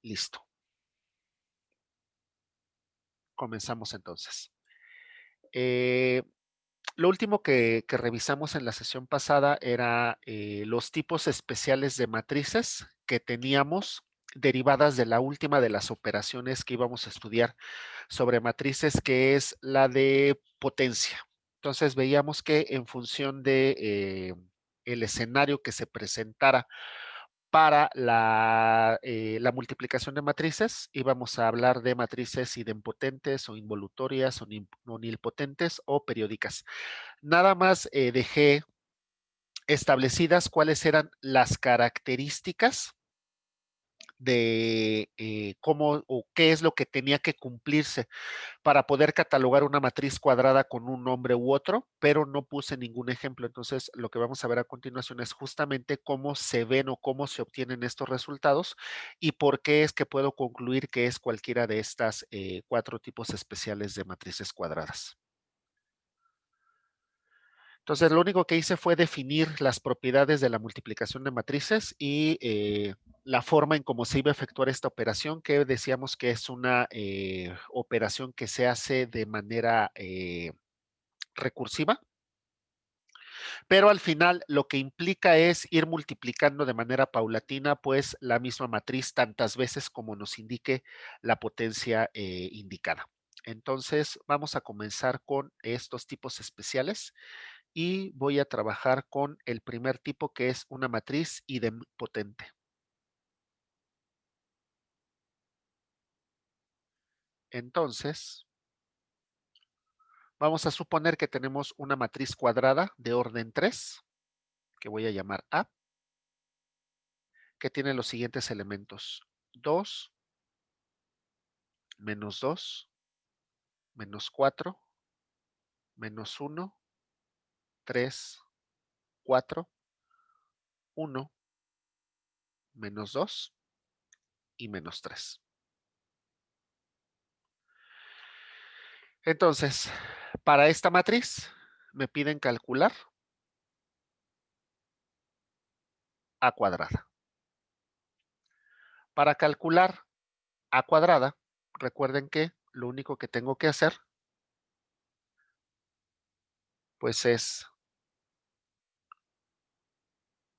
Listo. Comenzamos entonces. Lo último que revisamos en la sesión pasada era los tipos especiales de matrices que teníamos derivadas de la última de las operaciones que íbamos a estudiar sobre matrices, que es la de potencia. Entonces veíamos que en función de el escenario que se presentara para la multiplicación de matrices, íbamos a hablar de matrices idempotentes o involutorias o nilpotentes o periódicas. Nada más dejé establecidas cuáles eran las características de cómo o qué es lo que tenía que cumplirse para poder catalogar una matriz cuadrada con un nombre u otro, pero no puse ningún ejemplo. Entonces, lo que vamos a ver a continuación es justamente cómo se ven o cómo se obtienen estos resultados y por qué es que puedo concluir que es cualquiera de estas 4 tipos especiales de matrices cuadradas. Entonces, lo único que hice fue definir las propiedades de la multiplicación de matrices y la forma en cómo se iba a efectuar esta operación, que decíamos que es una operación que se hace de manera recursiva, pero al final lo que implica es ir multiplicando de manera paulatina, pues la misma matriz tantas veces como nos indique la potencia indicada. Entonces, vamos a comenzar con estos tipos especiales y voy a trabajar con el primer tipo, que es una matriz idempotente. Entonces, vamos a suponer que tenemos una matriz cuadrada de orden 3, que voy a llamar A, que tiene los siguientes elementos: 2, menos 2, menos 4, menos 1, 3, 4, 1, menos 2 y menos 3. Entonces, para esta matriz me piden calcular A cuadrada. Para calcular A cuadrada, recuerden que lo único que tengo que hacer, pues es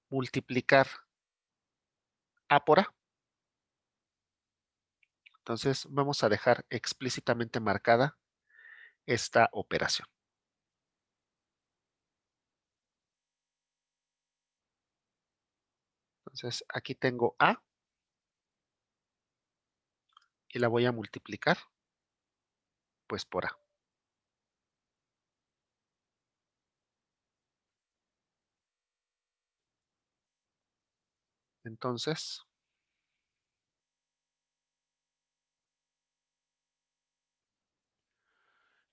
multiplicar A por A. Entonces, vamos a dejar explícitamente marcada esta operación. Entonces, aquí tengo A y la voy a multiplicar, pues, por A. Entonces,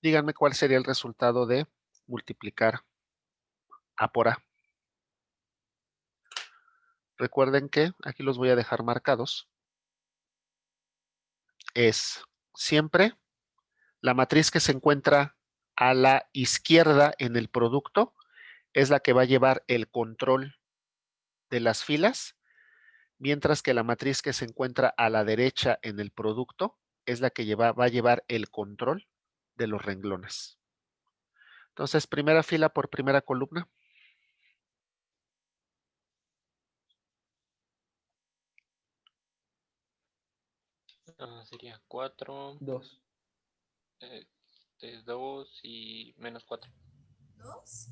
díganme cuál sería el resultado de multiplicar A por A. Recuerden que aquí los voy a dejar marcados. Es siempre la matriz que se encuentra a la izquierda en el producto, es la que va a llevar el control de las filas, mientras que la matriz que se encuentra a la derecha en el producto es la que va a llevar el control de los renglones. Entonces, primera fila por primera columna. Sería 4, 2. 2 y menos 4. 2.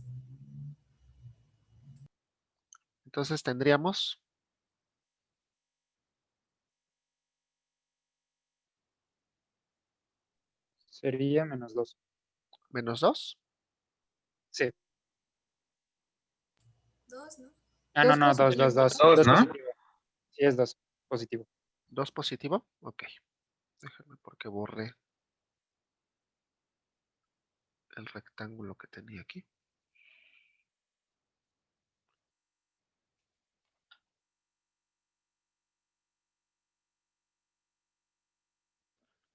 Entonces tendríamos Sería menos 2. menos 2. Sí. 2, ¿no? Ah, no, no, 2, 2, 2. 2 ¿no? positivo. Sí, es 2 positivo. 2 positivo. Ok. Déjame porque borré el rectángulo que tenía aquí.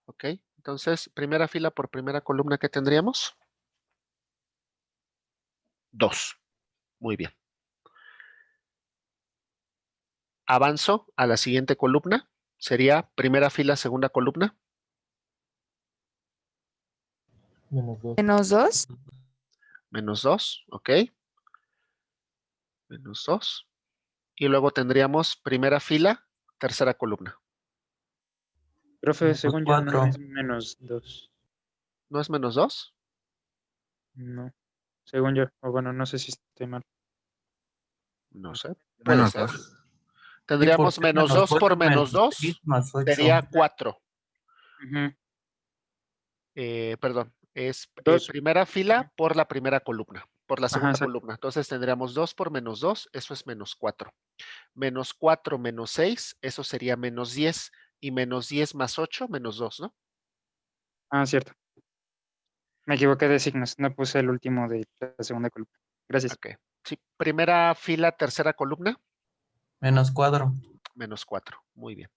Ok. Entonces, primera fila por primera columna, ¿qué tendríamos? 2. Muy bien. Avanzo a la siguiente columna. sería primera fila, segunda columna. Menos 2. Menos 2, ok. Menos 2. Y luego tendríamos primera fila, tercera columna. Profe, según yo no 4. es menos 2. ¿No es menos 2? No. Según yo. O bueno, no sé si estoy mal. No sé. Puede Menos ser. 2. Tendríamos menos 2 por menos 2. Más 8. Sería 4. Ujú. Perdón. Es Dos. primera fila por la primera columna. Por la Ajá, segunda exacto. columna. Entonces tendríamos 2 por menos 2. Eso es menos 4. Menos 4 menos 6. Eso sería menos 10. Y menos 10 más 8, menos 2, ¿no? Ah, cierto. Me equivoqué de signos. No puse el último de la segunda columna. Gracias. Ok. Sí. Primera fila, tercera columna. Menos 4. Menos 4. Muy bien.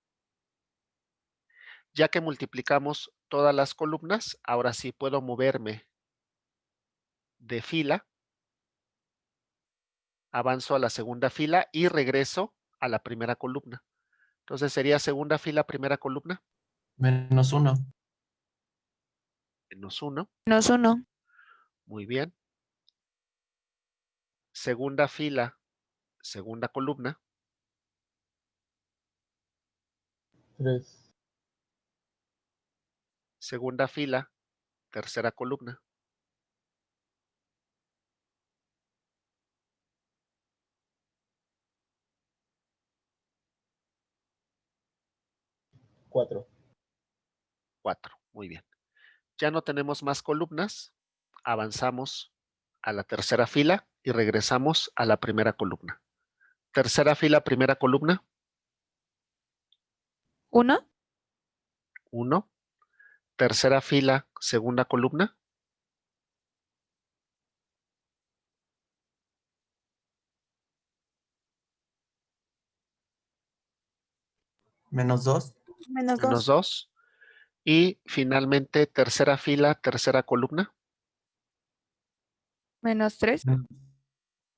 Ya que multiplicamos todas las columnas, ahora sí puedo moverme de fila, avanzo a la segunda fila y regreso a la primera columna. Entonces sería segunda fila, primera columna, Menos 1. menos 1. Menos 1. Muy bien. Segunda fila, segunda columna, 3. segunda fila, tercera columna, 4. 4. Muy bien. Ya no tenemos más columnas, avanzamos a la tercera fila y regresamos a la primera columna. Tercera fila, primera columna, 1. 1. Tercera fila, segunda columna, Menos 2. Menos menos 2. 2. Y finalmente, tercera fila, tercera columna, Menos 3.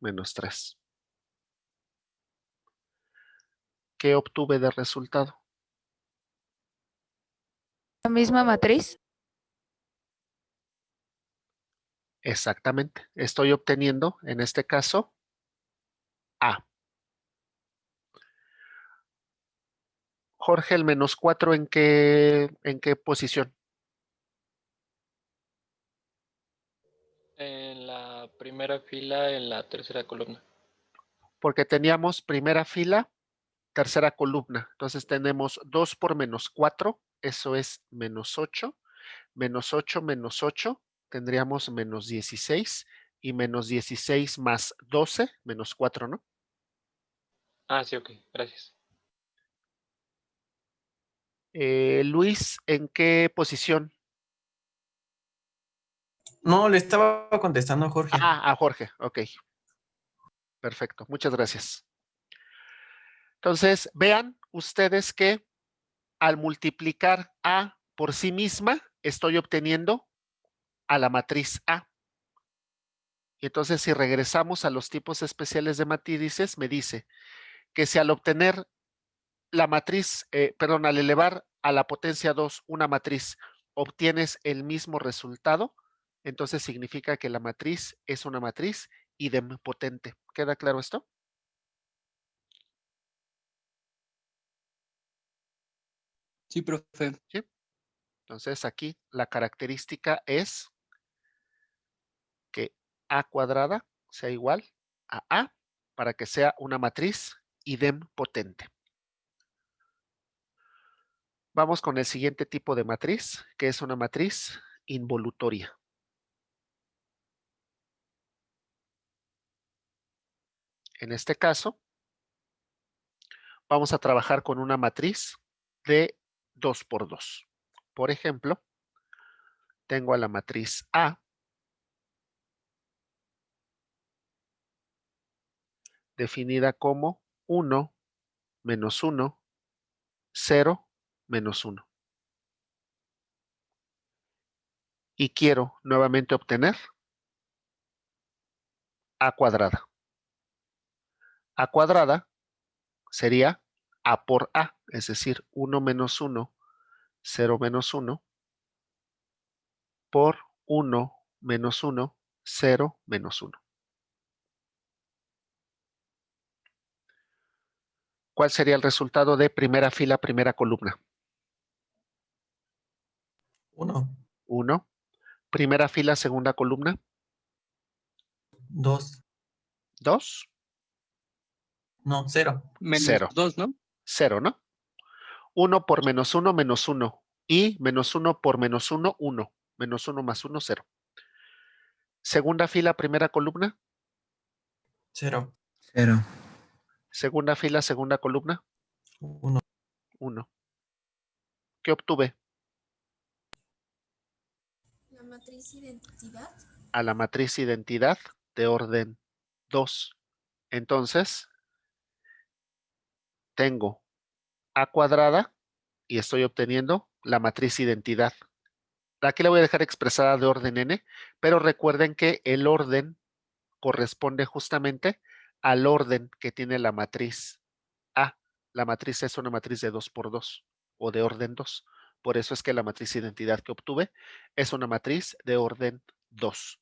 menos 3. ¿Qué obtuve de resultado? La misma matriz. Exactamente. Estoy obteniendo, en este caso, A. Jorge, el menos 4, ¿en qué posición? En la primera fila, en la tercera columna. Porque teníamos primera fila, tercera columna. Entonces tenemos 2 por menos 4, eso es menos 8. Menos 8 menos 8, tendríamos menos 16. Y menos 16 más 12, menos 4, ¿no? Ah, sí, ok, gracias. Luis, ¿en qué posición? No, le estaba contestando a Jorge. A Jorge, ok. Perfecto, muchas gracias. Entonces, vean ustedes que al multiplicar A por sí misma, estoy obteniendo a la matriz A. Y entonces, si regresamos a los tipos especiales de matrices, me dice que si al obtener la matriz, al elevar a la potencia 2 una matriz, obtienes el mismo resultado, entonces significa que la matriz es una matriz idempotente. ¿Queda claro esto? Sí, profe. ¿Sí? Entonces aquí la característica es que A cuadrada sea igual a A para que sea una matriz idempotente. Vamos con el siguiente tipo de matriz, que es una matriz involutoria. En este caso, vamos a trabajar con una matriz de 2 por 2. Por ejemplo, tengo a la matriz A definida como 1 menos 1, 0 menos 1. Y quiero nuevamente obtener A cuadrada. A cuadrada sería A por A, es decir, 1 menos 1, 0 menos 1, por 1 menos 1, 0 menos 1. ¿Cuál sería el resultado de primera fila, primera columna? 1, 1. Primera fila, segunda columna. 2, 2. no, 0. Menos 0. 2, ¿no? 0, ¿no? 1 por menos 1, menos 1. Y menos 1 por menos 1, 1. Menos 1 más 1, 0. Segunda fila, primera columna. 0, 0, Segunda fila, segunda columna. 1, 1. ¿Qué obtuve? La matriz identidad. A la matriz identidad de orden 2. Entonces, tengo A cuadrada y estoy obteniendo la matriz identidad. Aquí la voy a dejar expresada de orden n, pero recuerden que el orden corresponde justamente al orden que tiene la matriz A. La matriz es una matriz de 2 por 2 o de orden 2. Por eso es que la matriz identidad que obtuve es una matriz de orden 2.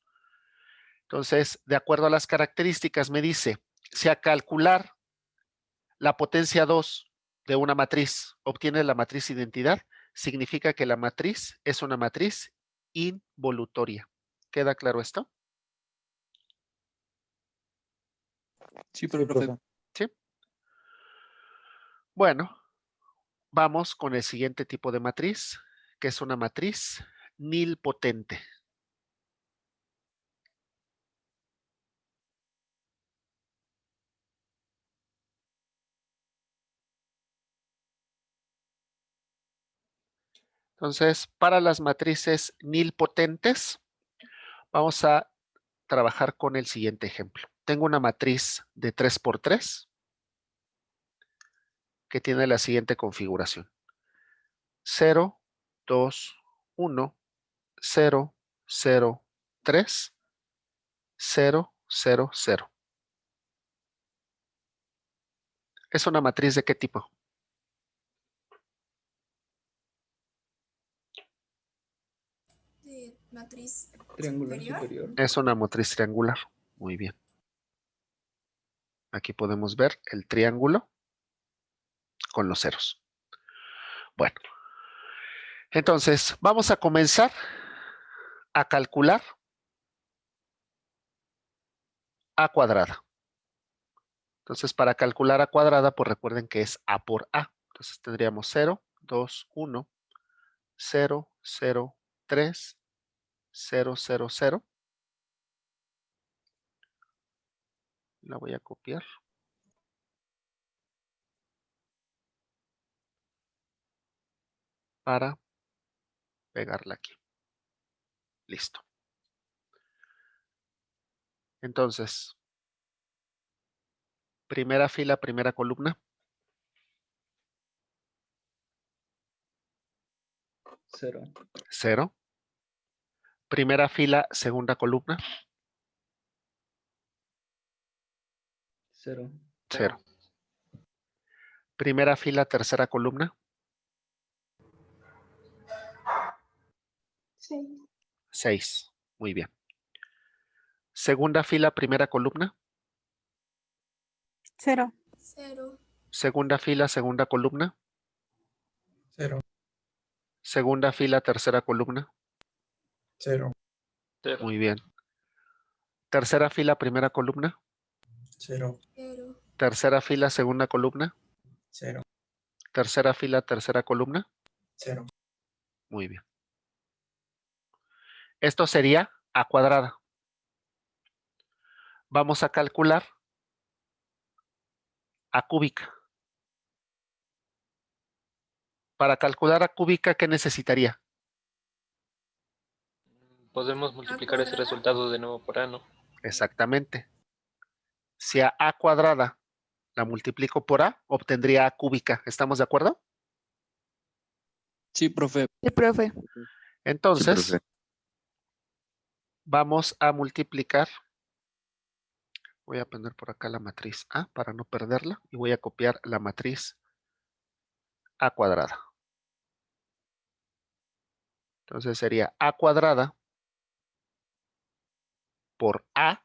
Entonces, de acuerdo a las características, me dice, si a calcular la potencia 2 de una matriz obtiene la matriz identidad, significa que la matriz es una matriz involutoria. ¿Queda claro esto? Sí, Sí, profe. profe. Sí. Bueno, vamos con el siguiente tipo de matriz, que es una matriz nilpotente. Entonces, para las matrices nilpotentes, vamos a trabajar con el siguiente ejemplo. Tengo una matriz de 3 por 3 que tiene la siguiente configuración. 0, 2, 1, 0, 0, 3, 0, 0, 0. ¿Es una matriz de qué tipo? De matriz Triangular superior. Es una matriz triangular. Muy bien. Aquí podemos ver el triángulo con los ceros. Bueno, entonces vamos a comenzar a calcular A cuadrada. Entonces, para calcular A cuadrada, pues recuerden que es A por A. Entonces tendríamos 0, 2, 1, 0, 0, 3, 0, 0, 0. La voy a copiar. Para pegarla aquí. Listo. Entonces, primera fila, primera columna. 0. 0. Primera fila, segunda columna. 0. 0. Primera fila, tercera columna. 6. Muy bien. Segunda fila, primera columna. 0. 0, Segunda fila, segunda columna. 0, Segunda fila, tercera columna. 0, 0. Muy bien. Tercera fila, primera columna. 0, 0, Tercera fila, segunda columna. 0, Tercera fila, tercera columna. 0, Muy bien. Esto sería A cuadrada. Vamos a calcular A cúbica. Para calcular A cúbica, ¿qué necesitaría? Podemos multiplicar ese cuadrada. resultado de nuevo por A, ¿no? Exactamente. Si a A cuadrada la multiplico por A, obtendría A cúbica. ¿Estamos de acuerdo? Sí, profe. Sí, profe. Entonces, profe. vamos a multiplicar. Voy a poner por acá la matriz A para no perderla y voy a copiar la matriz A cuadrada. Entonces sería A cuadrada por A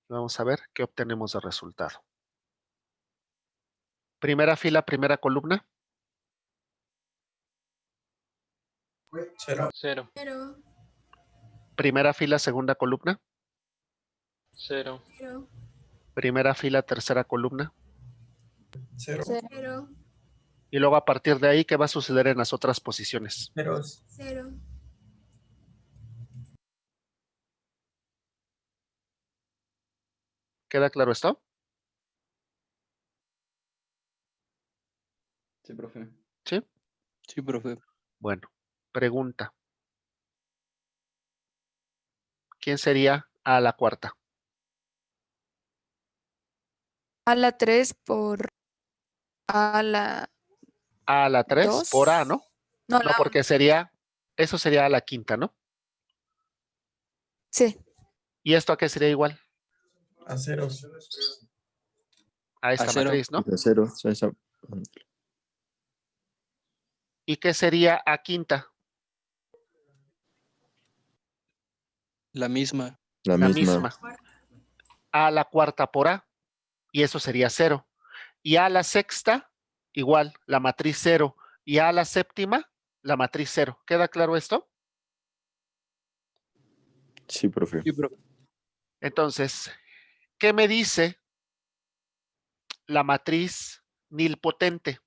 vamos a ver qué obtenemos de resultado. Primera fila, primera columna. 0, 0, 0, Primera fila, segunda columna. 0, 0, Primera fila, tercera columna. 0, 0, Y luego a partir de ahí, ¿qué va a suceder en las otras posiciones? 0, 0, ¿Queda claro esto? Sí, profe. ¿Sí? Sí, profe. Bueno, pregunta. ¿Quién sería A a la cuarta? A la 3 por A la A a la 3 2. por A, ¿no? No, No, la porque sería, eso sería a la quinta, ¿no? sí. ¿Y esto a qué sería igual? a 0, A esta A cero. matriz, ¿no? De 0, esa. ¿Y qué sería A quinta? La misma. La La misma. misma. A la cuarta por A. Y eso sería 0. Y A la sexta, igual, la matriz 0. Y A la séptima, la matriz 0. ¿Queda claro esto? Sí, profe. Sí, profe. Entonces, ¿qué me dice la matriz nilpotente?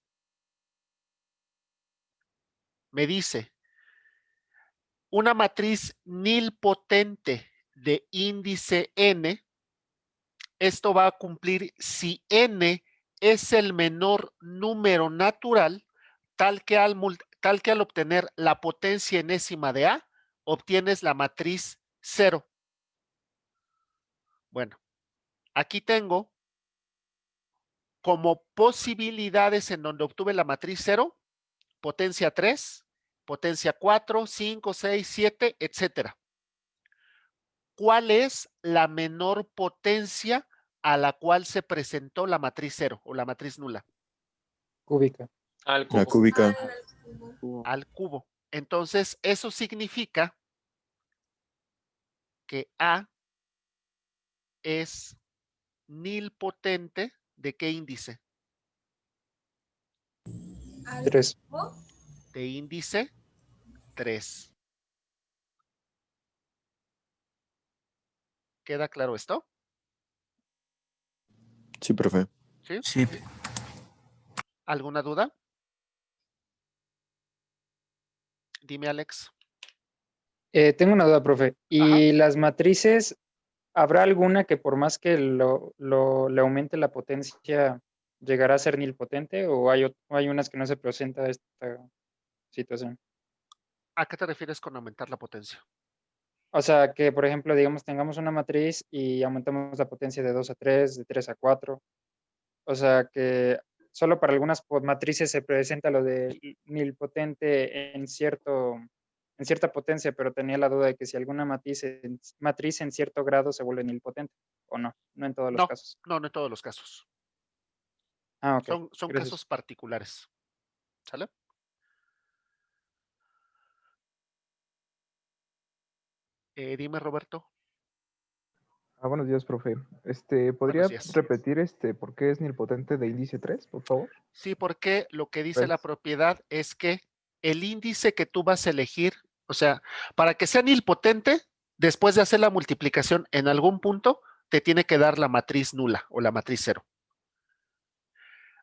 Me dice, una matriz nilpotente de índice n, esto va a cumplir si n es el menor número natural, tal que al obtener la potencia enésima de A, obtienes la matriz 0. Bueno, aquí tengo como posibilidades en donde obtuve la matriz 0, potencia 3, potencia 4, 5, 6, 7, etcétera. ¿Cuál es la menor potencia a la cual se presentó la matriz 0 o la matriz nula? Cúbica. al La cubo. cúbica. Al cubo. Entonces, eso significa que A es nilpotente ¿de qué índice? 3. De índice 3. ¿Queda claro esto? Sí, profe. ¿Sí? Sí. ¿Alguna duda? Dime, Alex. Tengo una duda, profe. Ajá. ¿Y las matrices, habrá alguna que por más que le aumente la potencia, llegará a ser nilpotente o hay unas que no se presenta esta situación? ¿A qué te refieres con aumentar la potencia? O sea, que por ejemplo, digamos, tengamos una matriz y aumentamos la potencia de 2 a 3, de 3 a 4. O sea, que solo para algunas matrices se presenta lo de nilpotente en cierta potencia, pero tenía la duda de que si alguna matriz en cierto grado se vuelve nilpotente o no, no en todos los No, casos. no en todos los casos. Ah, ok. Son Gracias. casos particulares. ¿Sale? Dime, Roberto. Buenos días, profe. ¿Podría Buenos días. repetir por qué es nilpotente de índice 3, por favor? Sí, porque lo que dice la Gracias. propiedad es que el índice que tú vas a elegir, o sea, para que sea nilpotente, después de hacer la multiplicación en algún punto, te tiene que dar la matriz nula o la matriz 0.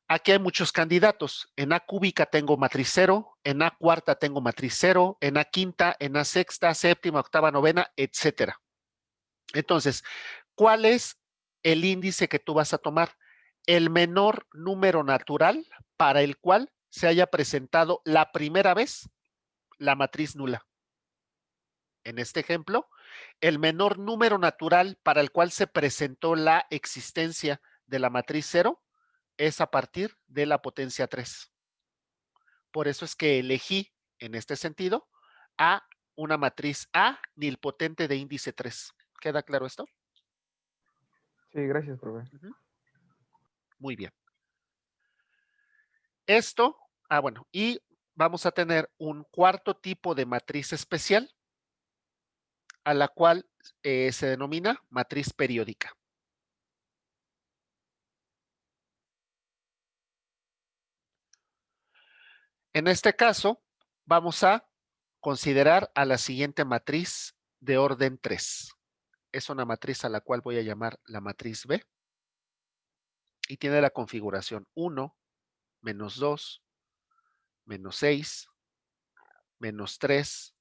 Aquí hay muchos candidatos. En A cúbica tengo matriz 0, en A cuarta tengo matriz 0, en A quinta, en A sexta, séptima, octava, novena, etcétera. Entonces, ¿cuál es el índice que tú vas a tomar? El menor número natural para el cual se haya presentado la primera vez la matriz nula. En este ejemplo, el menor número natural para el cual se presentó la existencia de la matriz 0 es a partir de la potencia 3. Por eso es que elegí, en este sentido, a una matriz A nilpotente de índice 3. ¿Queda claro esto? Sí, gracias, profe. Muy bien. Esto, bueno, y vamos a tener un cuarto tipo de matriz especial, a la cual se denomina matriz periódica. En este caso, vamos a considerar a la siguiente matriz de orden 3. Es una matriz a la cual voy a llamar la matriz B y tiene la configuración 1, menos 2, menos 6, menos 3,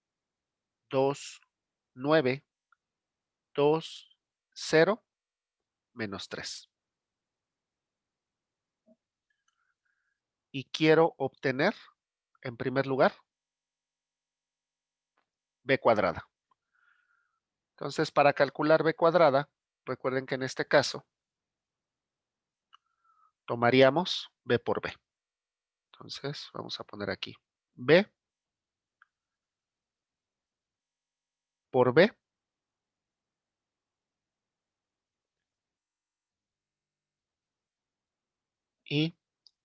2, 9, 2, 0, menos 3. Y quiero obtener, en primer lugar, B cuadrada. Entonces, para calcular B cuadrada, recuerden que en este caso, tomaríamos B por B. Entonces, vamos a poner aquí B por B. Y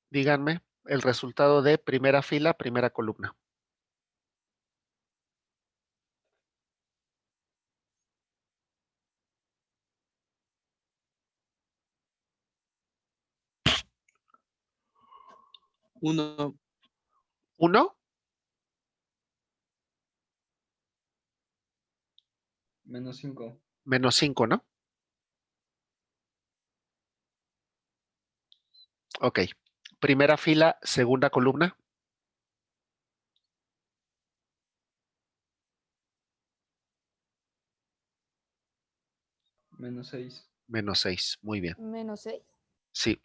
díganme el resultado de primera fila, primera columna. Uno. 1, Menos 5. menos 5, ¿no? Ok. Primera fila, segunda columna. Menos 6. Menos 6. Muy bien. Menos 6. Sí.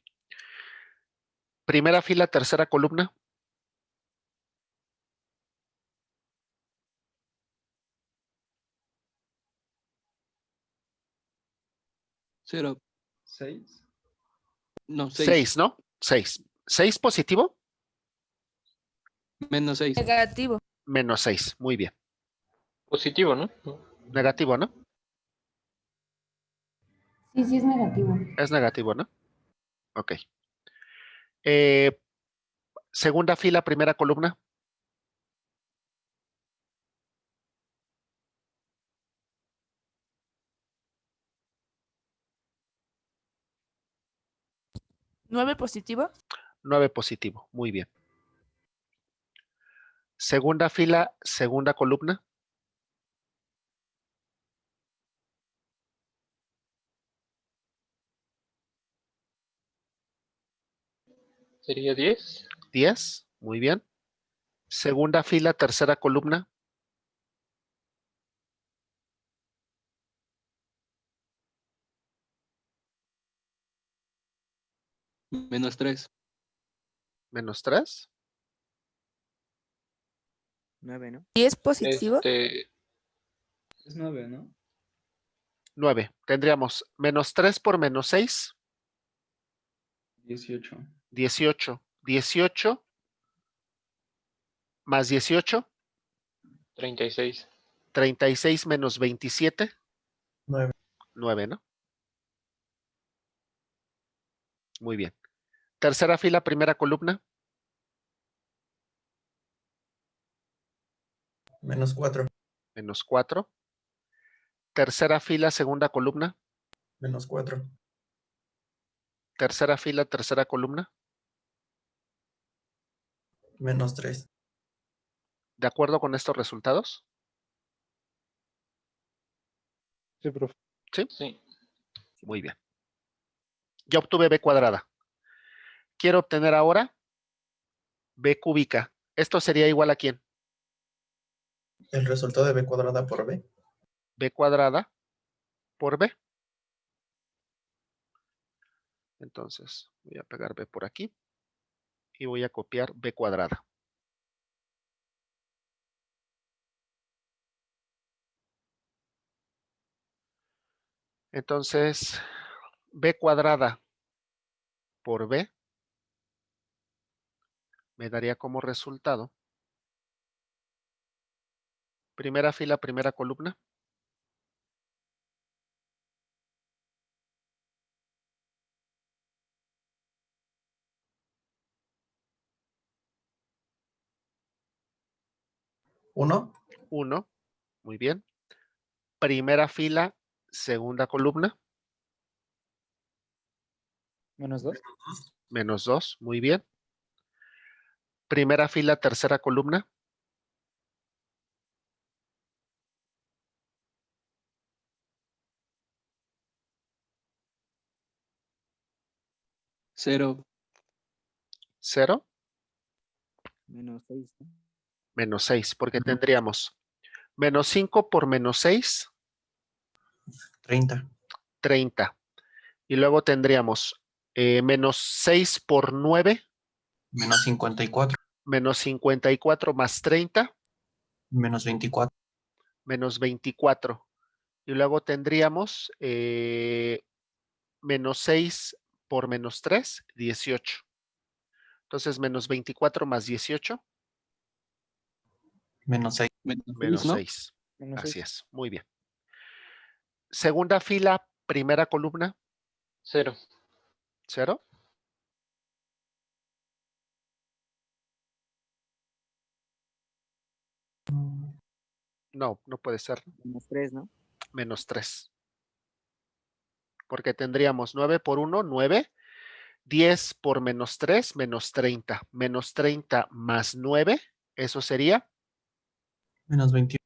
Primera fila, tercera columna. Cero. 6. No, 6. 6, ¿no? 6. ¿6 positivo? Menos 6. Negativo. Menos 6. Muy bien. Positivo, ¿no? Negativo, ¿no? Sí, sí es negativo. Es negativo, ¿no? Ok. Segunda fila, primera columna. ¿9 positivo? 9 positivo. Muy bien. Segunda fila, segunda columna. Sería 10. 10. Muy bien. Segunda fila, tercera columna. Menos 3. Menos 3. 9, ¿no? ¿10 positivo? Es 9, ¿no? 9. Tendríamos menos 3 por menos 6. 18. 18. 18 más 18. 36. 36 menos 27. 9. 9, ¿no? Muy bien. Tercera fila, primera columna. Menos 4. Menos 4. Tercera fila, segunda columna. Menos 4. Tercera fila, tercera columna. Menos 3. ¿De acuerdo con estos resultados? Sí, profe. ¿Sí? Sí. Muy bien. Ya obtuve B cuadrada. Quiero obtener ahora B cúbica. ¿Esto sería igual a quién? El resultado de B cuadrada por B. B cuadrada por B. Entonces, voy a pegar B por aquí y voy a copiar B cuadrada. Entonces, B cuadrada por B me daría como resultado primera fila, primera columna. 1, 1. Muy bien. Primera fila, segunda columna, -2. -2. Muy bien. Primera fila, tercera columna, 0. 0. -6. -6, porque tendríamos -5 por -6, 30, 30. Y luego tendríamos -6 por 9, menos 54, -54 más 30, menos 24, -24. Y luego tendríamos -6 por -3, 18. Entonces, -24 más 18, menos 6, -6. -6. Así es, muy bien. Segunda fila, primera columna, 0. 0. No, no puede ser. -3, ¿no? -3. Porque tendríamos 9 por 1, 9. 10 por -3, -30. -30 más 9, eso sería menos 21,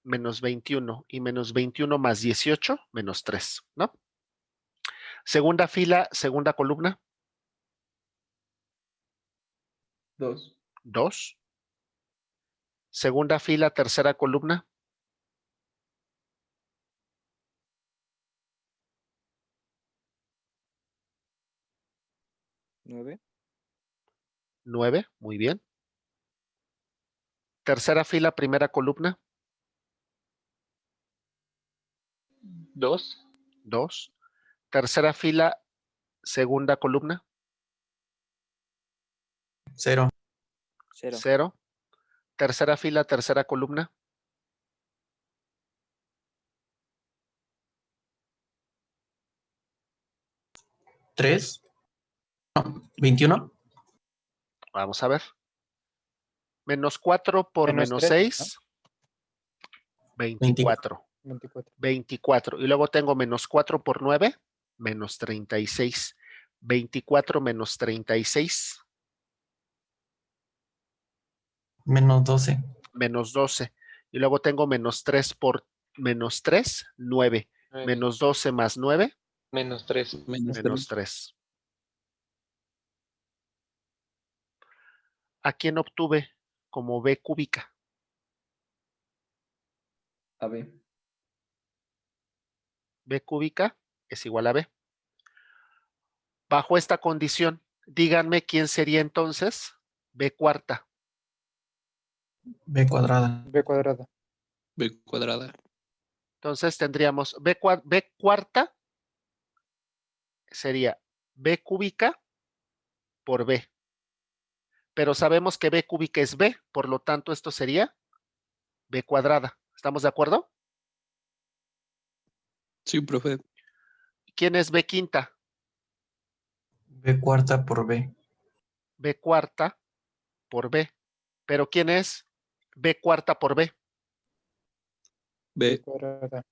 -21. Y -21 más 18, -3, ¿no? Segunda fila, segunda columna, 2. 2. Segunda fila, tercera columna, 9. 9. Muy bien. Tercera fila, primera columna, 2. 2. Tercera fila, segunda columna, 0, 0. 0. Tercera fila, tercera columna, 3, no, 21, vamos a ver. -4 por -3, ¿no? -6, 24. 24. 24. Y luego tengo -4 por 9, -36. 24 menos 36, menos 12, -12. Y luego tengo -3 por -3, 9. -12 más 9, Menos 3. -3. ¿A quién obtuve como B cúbica? A ver. B cúbica es igual a B. Bajo esta condición, díganme quién sería entonces B cuarta. B cuadrada, B cuadrada. B cuadrada. Entonces tendríamos B cuarta sería B cúbica por B. Pero sabemos que B cúbica es B, por lo tanto esto sería B cuadrada. ¿Estamos de acuerdo? Sí, profe. ¿Quién es B quinta? B cuarta por B, B cuarta por B. ¿Pero quién es B cuarta por B? B B. cuadrada.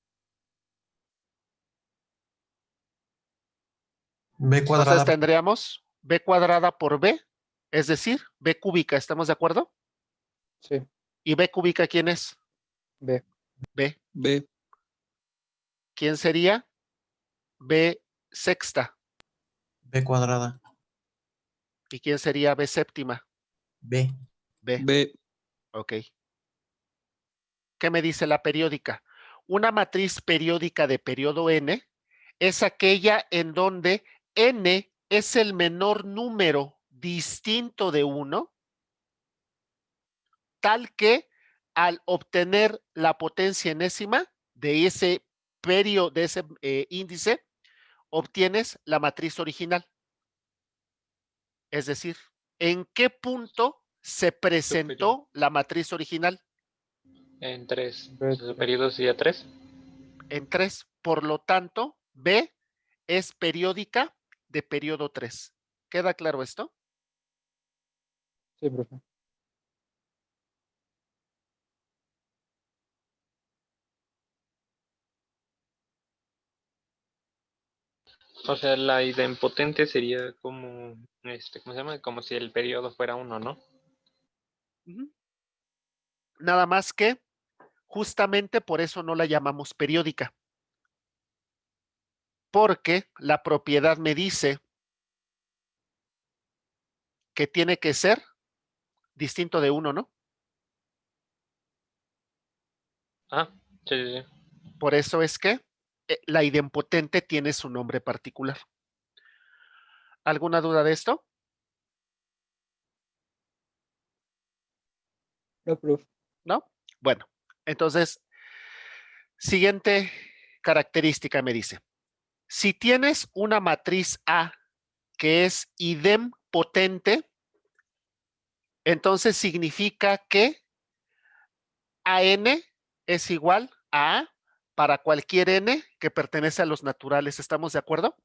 B cuadrada, Entonces tendríamos B cuadrada por B, es decir, B cúbica. ¿Estamos de acuerdo? Sí, ¿Y B cúbica quién es? B. B. B. ¿Quién sería B sexta? B cuadrada, ¿Y quién sería B séptima? B, B. B. Ok. ¿Qué me dice la periódica? Una matriz periódica de periodo n es aquella en donde n es el menor número distinto de 1, tal que al obtener la potencia enésima de ese índice, obtienes la matriz original. Es decir, ¿en qué punto se presentó la matriz original? En 3. B. Su periodo sería 3. En 3. Por lo tanto, B es periódica de periodo 3. ¿Queda claro esto? Sí, profe. O sea, la idempotente sería como, ¿cómo se llama? Como si el periodo fuera 1, ¿no? Ujú. Nada más que justamente por eso no la llamamos periódica. Porque la propiedad me dice que tiene que ser distinto de 1, ¿no? Ah, sí, sí, sí. Por eso es que la idempotente tiene su nombre particular. ¿Alguna duda de esto? No, profe. ¿No? Bueno, entonces, siguiente característica me dice, si tienes una matriz A que es idempotente, entonces significa que AN es igual a A para cualquier N que pertenece a los naturales. ¿Estamos de acuerdo?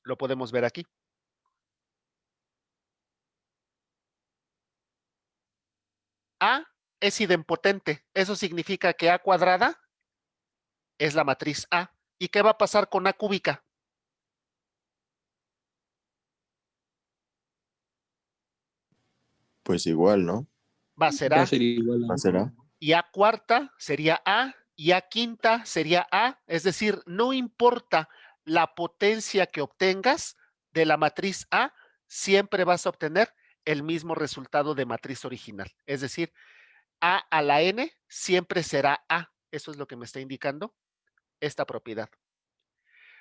Lo podemos ver aquí. A es idempotente. Eso significa que A cuadrada es la matriz A. ¿Y qué va a pasar con A cúbica? Pues igual, ¿no? Va a ser Va A. a ser igual ¿Va a ser A? Y A cuarta sería A. Y A quinta sería A. Es decir, no importa la potencia que obtengas de la matriz A, siempre vas a obtener el mismo resultado de matriz original. Es decir, A a la N siempre será A. Eso es lo que me está indicando esta propiedad.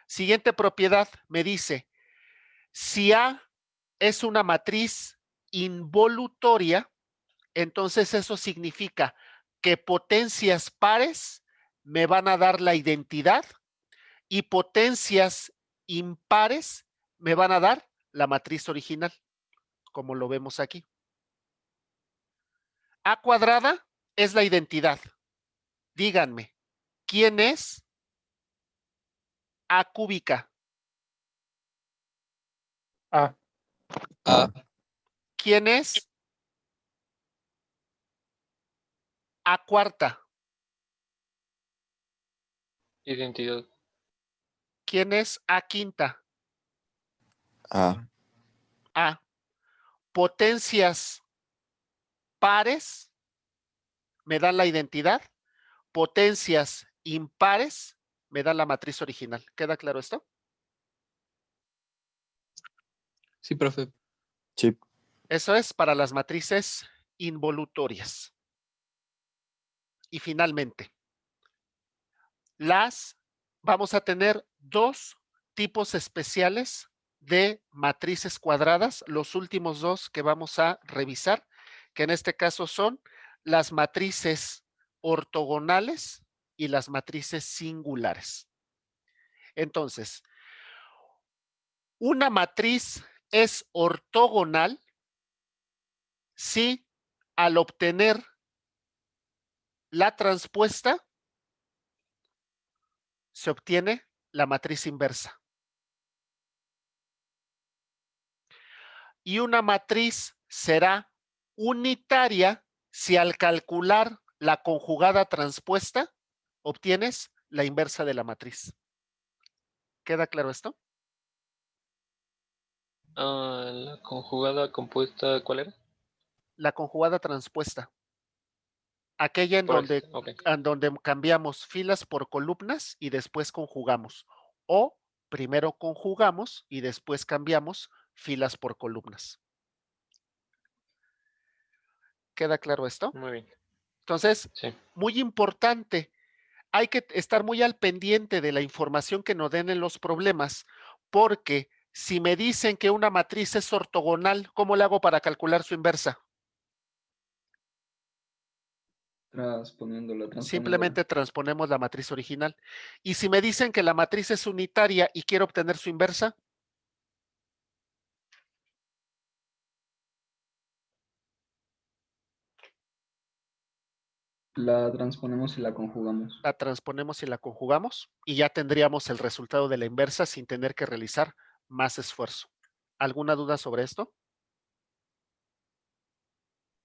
Siguiente propiedad me dice, si A es una matriz involutoria, entonces eso significa que potencias pares me van a dar la identidad y potencias impares me van a dar la matriz original, como lo vemos aquí. A cuadrada es la identidad. Díganme, ¿quién es A cúbica? A. A. ¿Quién es A cuarta? Identidad. ¿Quién es A quinta? A. A. Potencias pares me dan la identidad. Potencias impares me dan la matriz original. ¿Queda claro esto? Sí, profe. Sí. Eso es para las matrices involutorias. Y finalmente, vamos a tener dos tipos especiales de matrices cuadradas, los últimos dos que vamos a revisar, que en este caso son las matrices ortogonales y las matrices singulares. Entonces, una matriz es ortogonal si al obtener la transpuesta se obtiene la matriz inversa. Y una matriz será unitaria si al calcular la conjugada transpuesta obtienes la inversa de la matriz. ¿Queda claro esto? La conjugada compuesta, ¿cuál era? La conjugada transpuesta. Aquella en Por donde, eso, ok. cambiamos filas por columnas y después conjugamos. O primero conjugamos y después cambiamos filas por columnas. ¿Queda claro esto? Muy bien. Entonces, Sí. muy importante, hay que estar muy al pendiente de la información que nos den en los problemas, porque si me dicen que una matriz es ortogonal, ¿cómo le hago para calcular su inversa? Simplemente transponemos la matriz original. Y si me dicen que la matriz es unitaria y quiero obtener su inversa, la transponemos y la conjugamos. la transponemos y la conjugamos y ya tendríamos el resultado de la inversa sin tener que realizar más esfuerzo. ¿Alguna duda sobre esto?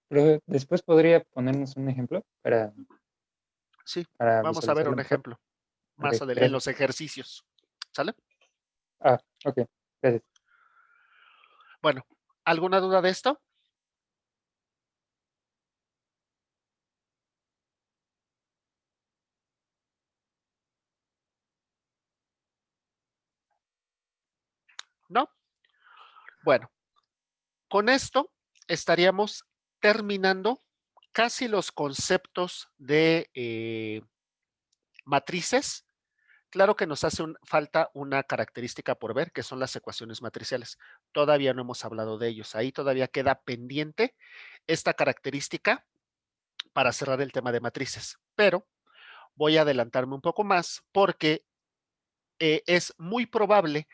Pero después podría ponernos un ejemplo Sí, para vamos a ver visualizarlo un mejor. ejemplo más Ok, adelante en gracias. los ejercicios. ¿Sale? Ah, ok. Gracias. Bueno, ¿alguna duda de esto? ¿No? Bueno, con esto estaríamos terminando casi los conceptos de matrices. Claro que nos hace falta una característica por ver, que son las ecuaciones matriciales. Todavía no hemos hablado de ellos. Ahí todavía queda pendiente esta característica para cerrar el tema de matrices. Pero voy a adelantarme un poco más porque es muy probable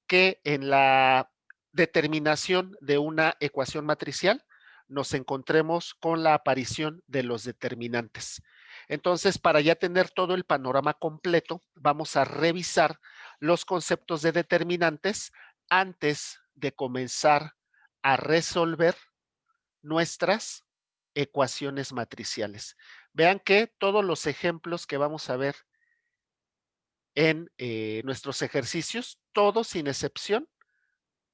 que en la determinación de una ecuación matricial nos encontremos con la aparición de los determinantes. Entonces, para ya tener todo el panorama completo, vamos a revisar los conceptos de determinantes antes de comenzar a resolver nuestras ecuaciones matriciales. Vean que todos los ejemplos que vamos a ver en nuestros ejercicios, todos sin excepción,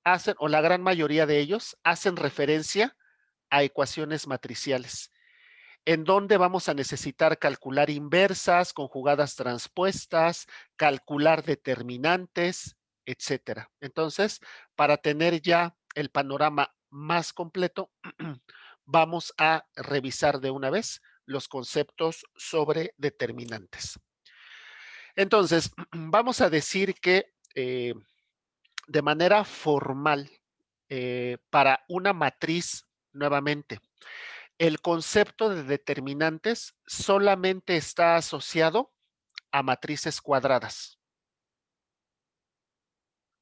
hacen, o la gran mayoría de ellos, hacen referencia a ecuaciones matriciales, en donde vamos a necesitar calcular inversas, conjugadas transpuestas, calcular determinantes, etcétera. Entonces, para tener ya el panorama más completo, vamos a revisar de una vez los conceptos sobre determinantes. Entonces, vamos a decir que de manera formal, para una matriz, nuevamente, el concepto de determinantes solamente está asociado a matrices cuadradas.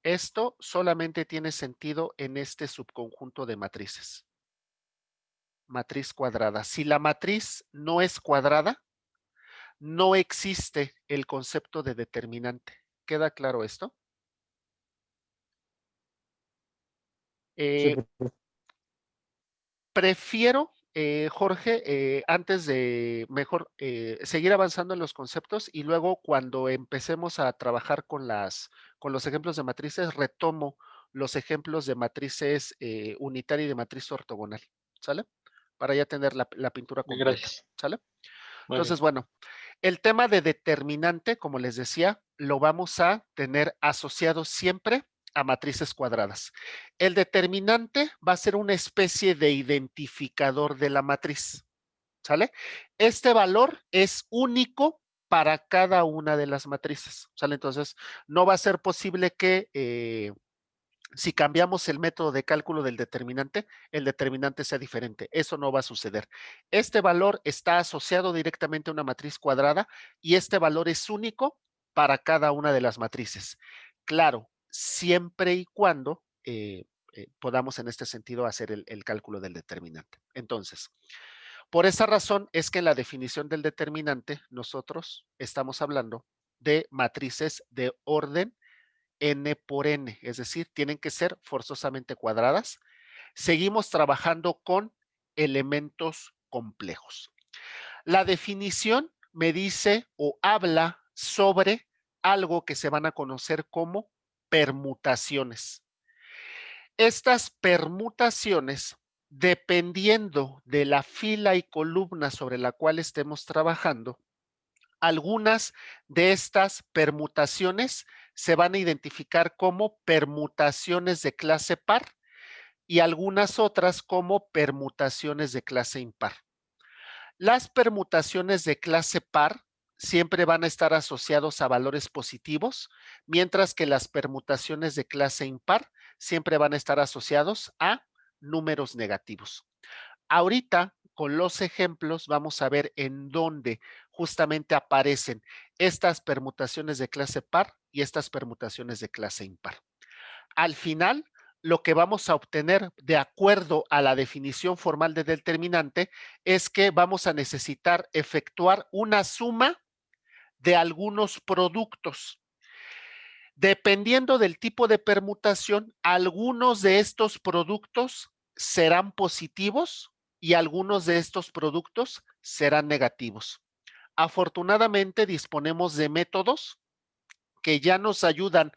Esto solamente tiene sentido en este subconjunto de matrices. Matriz cuadrada. Si la matriz no es cuadrada, no existe el concepto de determinante. ¿Queda claro esto? Sí, perfecto. Prefiero, Jorge, antes de mejor seguir avanzando en los conceptos y luego cuando empecemos a trabajar con los ejemplos de matrices, retomo los ejemplos de matrices unitaria y de matriz ortogonal, ¿sale? Para ya tener la pintura completa, Gracias. ¿sale? Muy Entonces, bien. bueno, el tema de determinante, como les decía, lo vamos a tener asociado siempre a matrices cuadradas. El determinante va a ser una especie de identificador de la matriz, ¿sale? Este valor es único para cada una de las matrices, ¿sale? Entonces, no va a ser posible que si cambiamos el método de cálculo del determinante, el determinante sea diferente. Eso no va a suceder. Este valor está asociado directamente a una matriz cuadrada y este valor es único para cada una de las matrices. Claro, siempre y cuando podamos en este sentido hacer el cálculo del determinante. Entonces, por esa razón es que en la definición del determinante nosotros estamos hablando de matrices de orden n por n, es decir, tienen que ser forzosamente cuadradas. Seguimos trabajando con elementos complejos. La definición me dice o habla sobre algo que se van a conocer como permutaciones. Estas permutaciones, dependiendo de la fila y columna sobre la cual estemos trabajando, algunas de estas permutaciones se van a identificar como permutaciones de clase par y algunas otras como permutaciones de clase impar. Las permutaciones de clase par siempre van a estar asociados a valores positivos, mientras que las permutaciones de clase impar siempre van a estar asociados a números negativos. Ahorita, con los ejemplos, vamos a ver en dónde justamente aparecen estas permutaciones de clase par y estas permutaciones de clase impar. Al final, lo que vamos a obtener de acuerdo a la definición formal de determinante es que vamos a necesitar efectuar una suma de algunos productos. Dependiendo del tipo de permutación, algunos de estos productos serán positivos y algunos de estos productos serán negativos. Afortunadamente disponemos de métodos que ya nos ayudan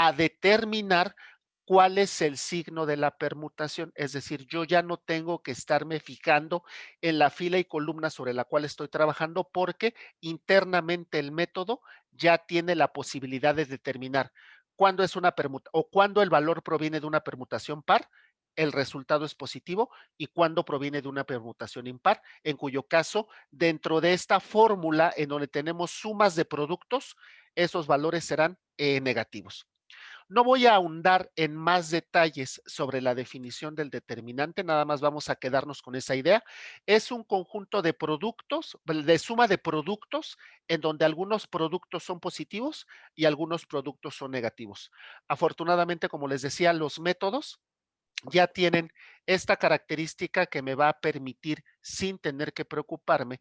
a determinar cuál es el signo de la permutación. Es decir, yo ya no tengo que estarme fijando en la fila y columna sobre la cual estoy trabajando porque internamente el método ya tiene la posibilidad de determinar cuándo es una permuta o cuándo el valor proviene de una permutación par, el resultado es positivo, y cuándo proviene de una permutación impar, en cuyo caso, dentro de esta fórmula en donde tenemos sumas de productos, esos valores serán negativos. No voy a ahondar en más detalles sobre la definición del determinante, nada más vamos a quedarnos con esa idea. Es un conjunto de productos, de suma de productos, en donde algunos productos son positivos y algunos productos son negativos. Afortunadamente, como les decía, los métodos ya tienen esta característica que me va a permitir, sin tener que preocuparme,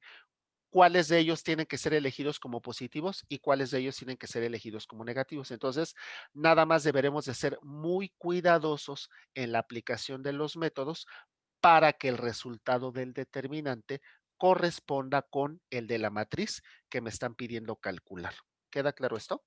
cuáles de ellos tienen que ser elegidos como positivos y cuáles de ellos tienen que ser elegidos como negativos. Entonces, nada más deberemos de ser muy cuidadosos en la aplicación de los métodos para que el resultado del determinante corresponda con el de la matriz que me están pidiendo calcular. ¿Queda claro esto?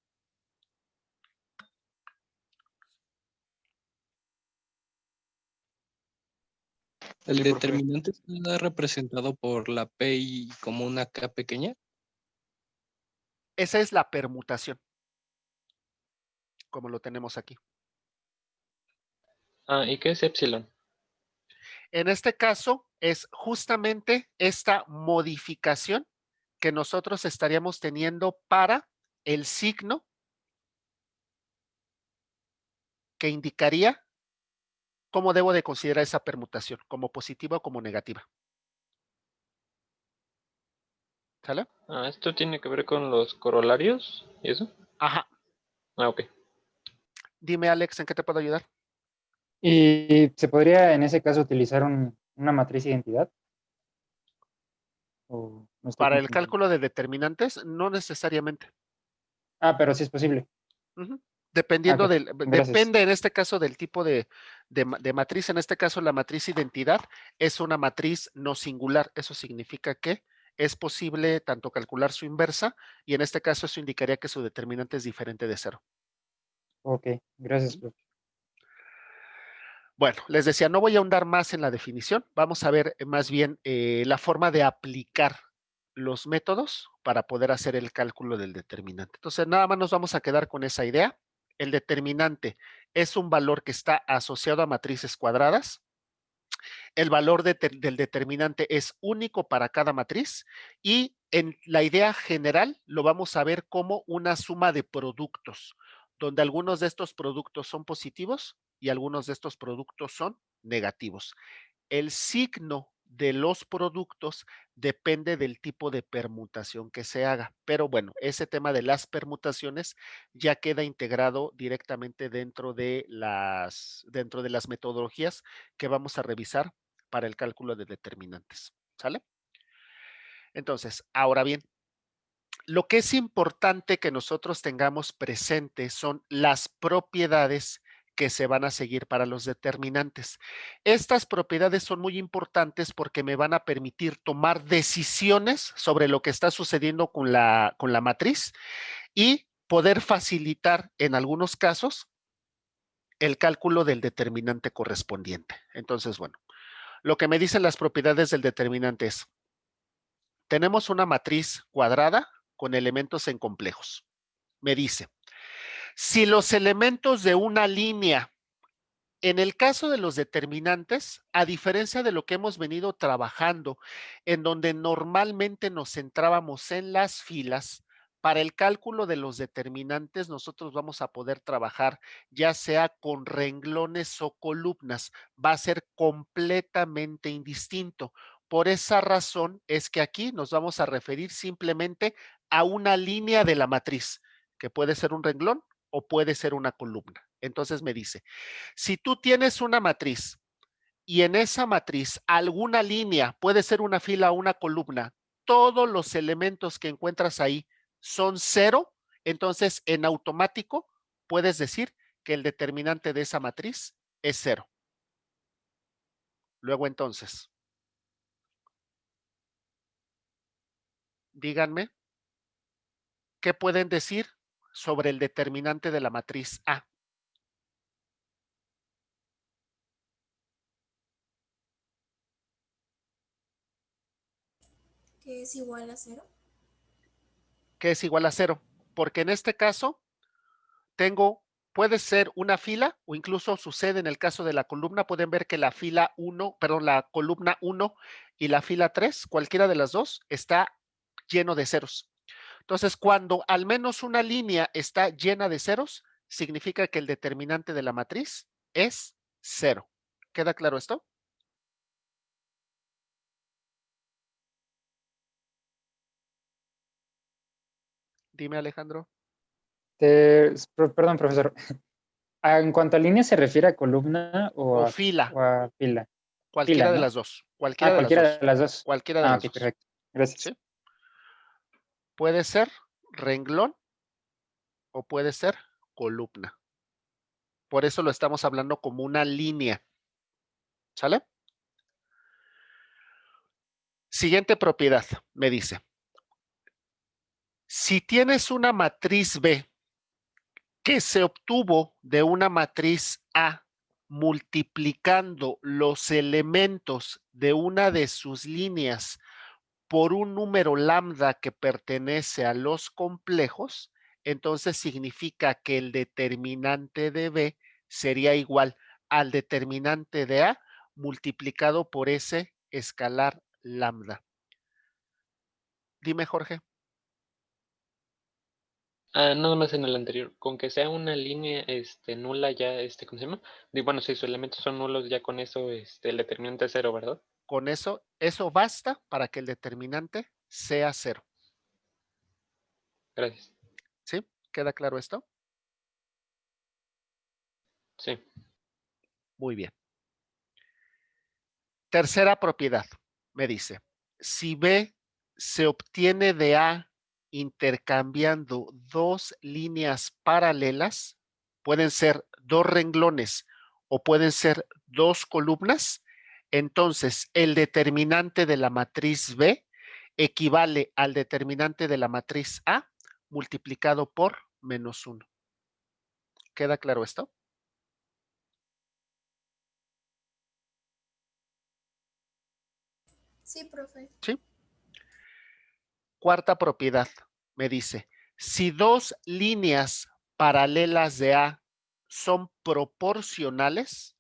¿El Sí, profe. determinante está representado por la P y como una K pequeña? Esa es la permutación, como lo tenemos aquí. Ah, ¿y qué es epsilon? En este caso, es justamente esta modificación que nosotros estaríamos teniendo para el signo que indicaría cómo debo de considerar esa permutación, como positiva o como negativa. ¿Sale? Ah, ¿esto tiene que ver con los corolarios y eso? Ajá. Ah, ok. Dime, Alex, ¿en qué te puedo ayudar? ¿Y se podría en ese caso utilizar una matriz identidad? ¿O no estoy Para el confundiendo? cálculo de determinantes, no necesariamente. Ah, pero sí es posible. Ujú. Ah, Dependiendo ok, gracias. depende en este caso del tipo de matriz. En este caso, la matriz identidad es una matriz no singular. Eso significa que es posible tanto calcular su inversa y en este caso eso indicaría que su determinante es diferente de cero. Ok, gracias, profe. Bueno, les decía, no voy a ahondar más en la definición. Vamos a ver más bien la forma de aplicar los métodos para poder hacer el cálculo del determinante. Entonces, nada más nos vamos a quedar con esa idea. El determinante es un valor que está asociado a matrices cuadradas. El valor del determinante es único para cada matriz y en la idea general lo vamos a ver como una suma de productos, donde algunos de estos productos son positivos y algunos de estos productos son negativos. El signo de los productos depende del tipo de permutación que se haga. Pero bueno, ese tema de las permutaciones ya queda integrado directamente dentro de las metodologías que vamos a revisar para el cálculo de determinantes. ¿Sale? Entonces, ahora bien, lo que es importante que nosotros tengamos presente son las propiedades que se van a seguir para los determinantes. Estas propiedades son muy importantes porque me van a permitir tomar decisiones sobre lo que está sucediendo con la matriz y poder facilitar en algunos casos el cálculo del determinante correspondiente. Entonces, bueno, lo que me dicen las propiedades del determinante es, tenemos una matriz cuadrada con elementos en complejos. Me dice, si los elementos de una línea, en el caso de los determinantes, a diferencia de lo que hemos venido trabajando, en donde normalmente nos centrábamos en las filas, para el cálculo de los determinantes nosotros vamos a poder trabajar ya sea con renglones o columnas, va a ser completamente indistinto. Por esa razón es que aquí nos vamos a referir simplemente a una línea de la matriz, que puede ser un renglón o puede ser una columna. Entonces me dice, si tú tienes una matriz y en esa matriz alguna línea, puede ser una fila o una columna, todos los elementos que encuentras ahí son cero, entonces en automático puedes decir que el determinante de esa matriz es cero. Luego entonces, díganme, ¿qué pueden decir sobre el determinante de la matriz A? que es igual a 0. Que es igual a 0, porque en este caso puede ser una fila o incluso sucede en el caso de la columna, pueden ver que la columna 1 y la fila 3, cualquiera de las dos, está lleno de ceros. Entonces, cuando al menos una línea está llena de ceros, significa que el determinante de la matriz es 0. ¿Queda claro esto? Dime, Alejandro. Perdón, profesor. ¿En cuanto a línea se refiere a columna O o fila, a fila? cualquiera Fila, de ¿no? las dos. Cualquiera de las Cualquiera dos. de las dos. Cualquiera de las Ok, dos. perfecto. Gracias. ¿Sí? Puede ser renglón o puede ser columna. Por eso lo estamos hablando como una línea. ¿Sale? Siguiente propiedad, me dice. Si tienes una matriz B que se obtuvo de una matriz A multiplicando los elementos de una de sus líneas por un número lambda que pertenece a los complejos, entonces significa que el determinante de B sería igual al determinante de A multiplicado por ese escalar lambda. Dime, Jorge. Nada más en el anterior, con que sea una línea nula ya, ¿cómo se llama? Bueno, si sus elementos son nulos, ya con eso el determinante es 0, ¿verdad? Con eso basta para que el determinante sea 0. Gracias. ¿Sí? ¿Queda claro esto? Sí. Muy bien. Tercera propiedad, me dice, si B se obtiene de A intercambiando dos líneas paralelas, pueden ser dos renglones o pueden ser dos columnas, entonces el determinante de la matriz B equivale al determinante de la matriz A multiplicado por -1. ¿Queda claro esto? Sí, profe. Sí. Cuarta propiedad, me dice, si dos líneas paralelas de A son proporcionales,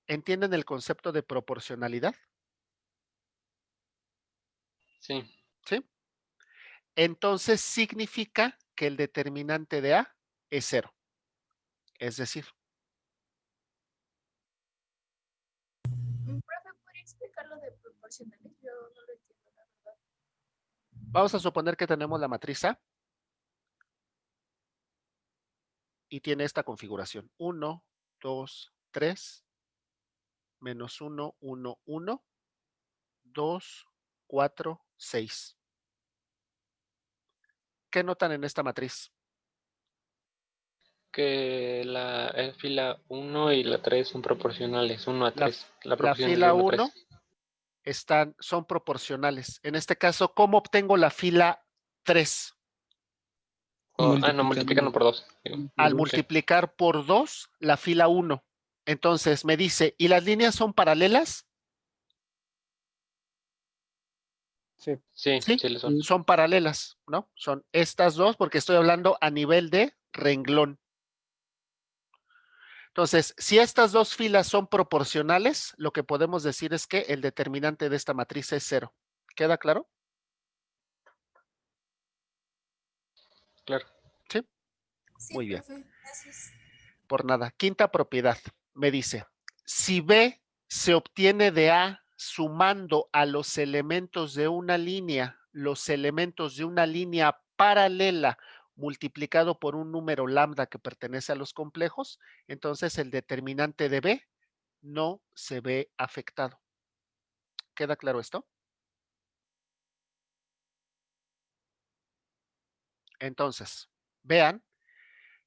¿entienden el concepto de proporcionalidad? Sí. ¿Sí? Entonces significa que el determinante de A es 0. Es decir, Profe, ¿podría explicar lo de proporcionales? Yo no lo entiendo, la verdad. vamos a suponer que tenemos la matriz A y tiene esta configuración. 1, 2, 3, -1, 1, 1, 2, 4, 6. ¿Qué notan en esta matriz? Que la fila 1 y la 3 son proporcionales, 1 a 3. La La proporción es fila 1 a 3. 1 son proporcionales. En este caso, ¿cómo obtengo la fila 3? No, multiplicando por 2. Al multiplicar por 2 la fila 1. Entonces me dice, ¿y las líneas son paralelas? Sí. Sí, Sí, sí lo son. son paralelas, ¿no? Son estas dos porque estoy hablando a nivel de renglón. Entonces, si estas dos filas son proporcionales, lo que podemos decir es que el determinante de esta matriz es 0. ¿Queda claro? Claro. Sí. Sí, Muy bien. profe. Gracias. Por nada. Quinta propiedad. Me dice, si B se obtiene de A sumando a los elementos de una línea, los elementos de una línea paralela multiplicado por un número lambda que pertenece a los complejos, entonces el determinante de B no se ve afectado. ¿Queda claro esto? Entonces, vean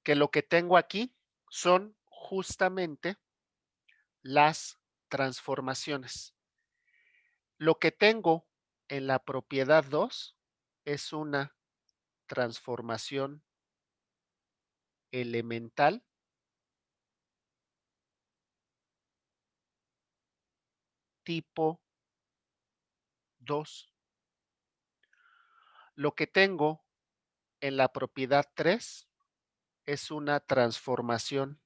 que lo que tengo aquí son justamente las transformaciones. Lo que tengo en la propiedad 2 es una transformación elemental tipo 2. Lo que tengo en la propiedad 3 es una transformación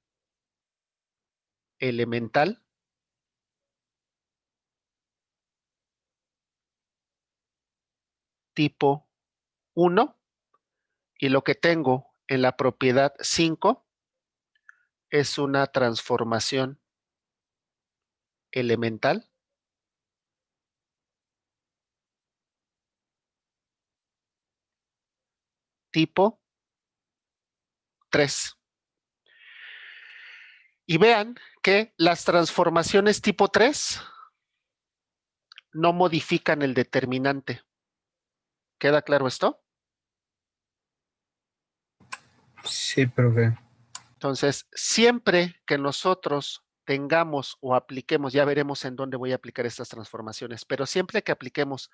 elemental tipo 1 y lo que tengo en la propiedad 5 es una transformación elemental tipo 3. Y vean que las transformaciones tipo 3 no modifican el determinante. ¿Queda claro esto? Sí, profe. Entonces, siempre que nosotros tengamos o apliquemos, ya veremos en dónde voy a aplicar estas transformaciones, pero siempre que apliquemos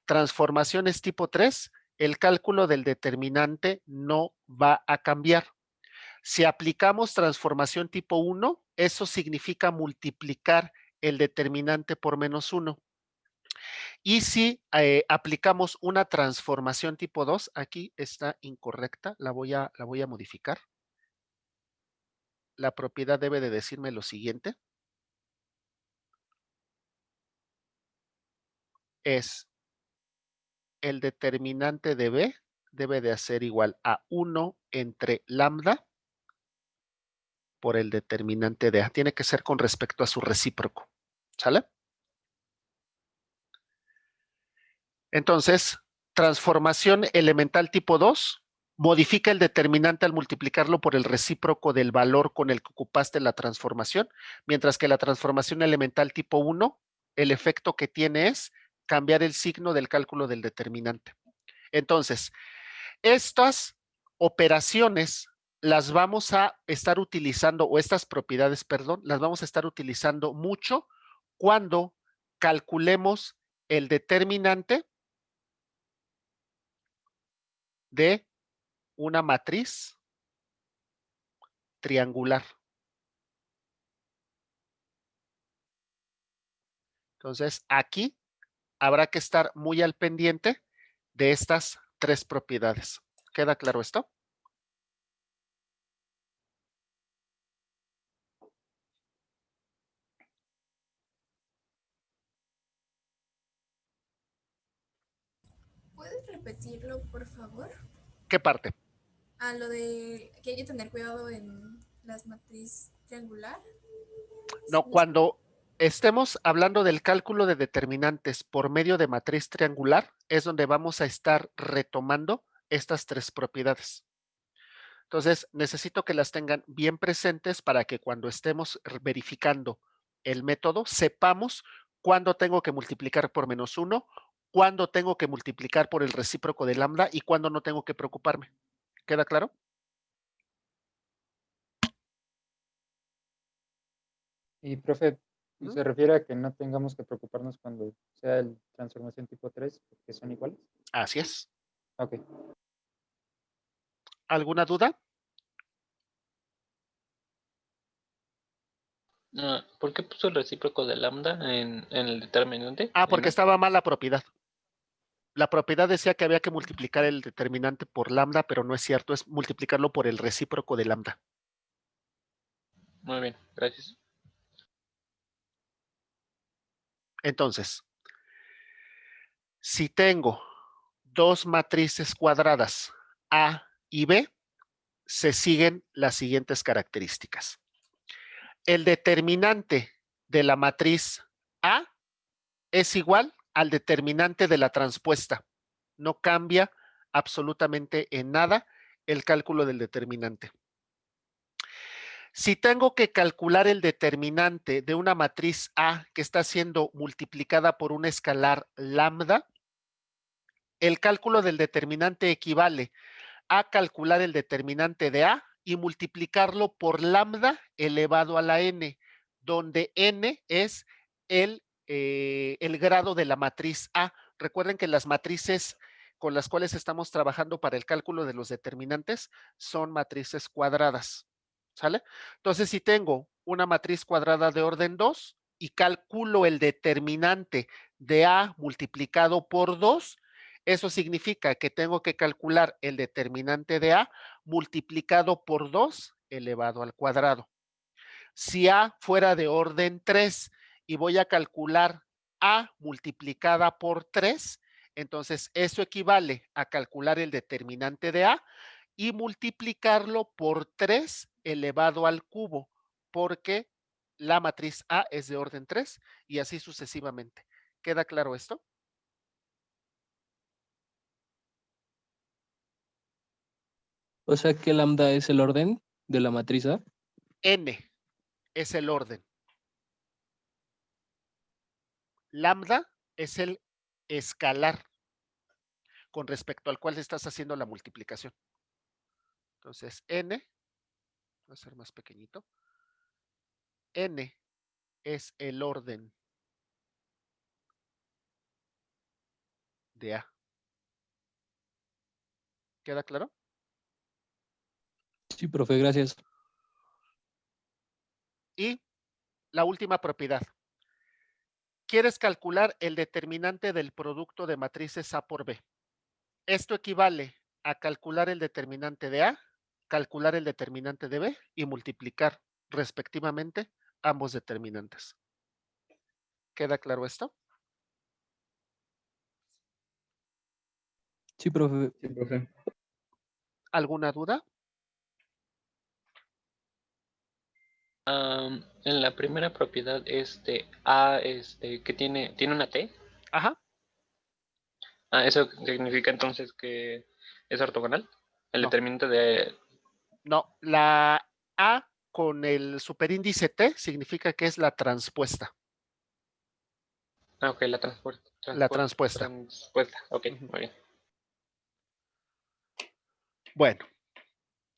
transformaciones tipo 3, el cálculo del determinante no va a cambiar. Si aplicamos transformación tipo 1, eso significa multiplicar el determinante por menos 1. Y si aplicamos una transformación tipo 2, aquí está incorrecta, la voy a modificar. La propiedad debe de decirme lo siguiente. Es el determinante de B debe de ser igual a 1 entre lambda por el determinante de A. Tiene que ser con respecto a su recíproco. ¿Sale? Entonces, transformación elemental tipo 2 modifica el determinante al multiplicarlo por el recíproco del valor con el que ocupaste la transformación, mientras que la transformación elemental tipo 1, el efecto que tiene es cambiar el signo del cálculo del determinante. Entonces, estas operaciones las vamos a estar utilizando, o estas propiedades, perdón, las vamos a estar utilizando mucho cuando calculemos el determinante de una matriz triangular. Entonces, aquí habrá que estar muy al pendiente de estas tres propiedades. ¿Queda claro esto? ¿Puedes repetirlo, por favor? ¿Qué parte? A lo de que hay que tener cuidado en las matriz triangular. No, cuando estemos hablando del cálculo de determinantes por medio de matriz triangular, es donde vamos a estar retomando estas tres propiedades. Entonces, necesito que las tengan bien presentes para que cuando estemos verificando el método, sepamos cuándo tengo que multiplicar por menos 1, cuándo tengo que multiplicar por el recíproco de lambda y cuándo no tengo que preocuparme. ¿Queda claro? Y, profe, ¿se refiere a que no tengamos que preocuparnos cuando sea el transformación tipo 3, porque son iguales? Así es. Ok. ¿Alguna duda? ¿Por qué puso el recíproco de lambda en el determinante? Ah, porque estaba mal la propiedad. La propiedad decía que había que multiplicar el determinante por lambda, pero no es cierto, es multiplicarlo por el recíproco de lambda. Muy bien, gracias. Entonces, si tengo dos matrices cuadradas A y B, se siguen las siguientes características. El determinante de la matriz A es igual al determinante de la transpuesta. No cambia absolutamente en nada el cálculo del determinante. Si tengo que calcular el determinante de una matriz A que está siendo multiplicada por un escalar lambda, el cálculo del determinante equivale a calcular el determinante de A y multiplicarlo por lambda elevado a la n, donde n es el grado de la matriz A. Recuerden que las matrices con las cuales estamos trabajando para el cálculo de los determinantes son matrices cuadradas. ¿Sale? Entonces, si tengo una matriz cuadrada de orden 2, y calculo el determinante de A multiplicado por 2, eso significa que tengo que calcular el determinante de A multiplicado por 2 elevado al cuadrado. Si A fuera de orden 3 y voy a calcular A multiplicada por 3, entonces eso equivale a calcular el determinante de A y multiplicarlo por 3 elevado al cubo, porque la matriz A es de orden 3 y así sucesivamente. ¿Queda claro esto? O sea que lambda es el orden de la matriz A. N es el orden. Lambda es el escalar con respecto al cual estás haciendo la multiplicación. Entonces, N, voy a hacer más pequeñito. N es el orden de A. ¿Queda claro? Sí, profe, gracias. Y la última propiedad. Quieres calcular el determinante del producto de matrices A por B. Esto equivale a calcular el determinante de A, calcular el determinante de B y multiplicar respectivamente ambos determinantes. ¿Queda claro esto? Sí, profe. Sí, profe. ¿Alguna duda? En la primera propiedad, A, que tiene una T. Ajá. Eso significa entonces que es ortogonal. El No. determinante de... No, la A con el superíndice T significa que es la transpuesta. Ok, la transpuesta. La transpuesta. Transpuesta, ok, muy bien. Bueno,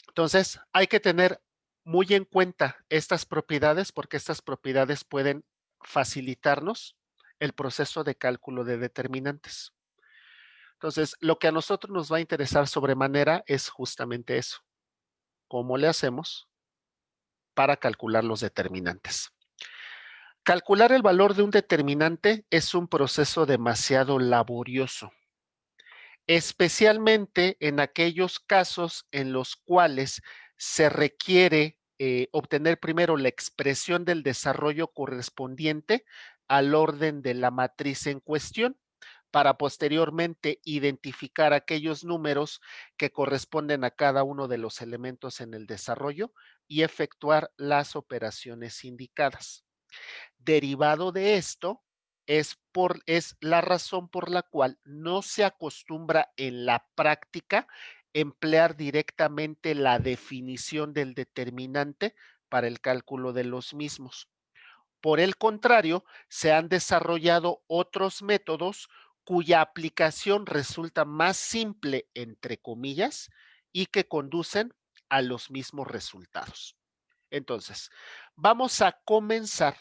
entonces hay que tener muy en cuenta estas propiedades porque estas propiedades pueden facilitarnos el proceso de cálculo de determinantes. Entonces, lo que a nosotros nos va a interesar sobremanera es justamente eso. ¿Cómo le hacemos para calcular los determinantes? Calcular el valor de un determinante es un proceso demasiado laborioso, especialmente en aquellos casos en los cuales se requiere obtener primero la expresión del desarrollo correspondiente al orden de la matriz en cuestión, para posteriormente identificar aquellos números que corresponden a cada uno de los elementos en el desarrollo y efectuar las operaciones indicadas. Derivado de esto, es la razón por la cual no se acostumbra en la práctica emplear directamente la definición del determinante para el cálculo de los mismos. Por el contrario, se han desarrollado otros métodos cuya aplicación resulta más simple, entre comillas, y que conducen a los mismos resultados. Entonces, vamos a comenzar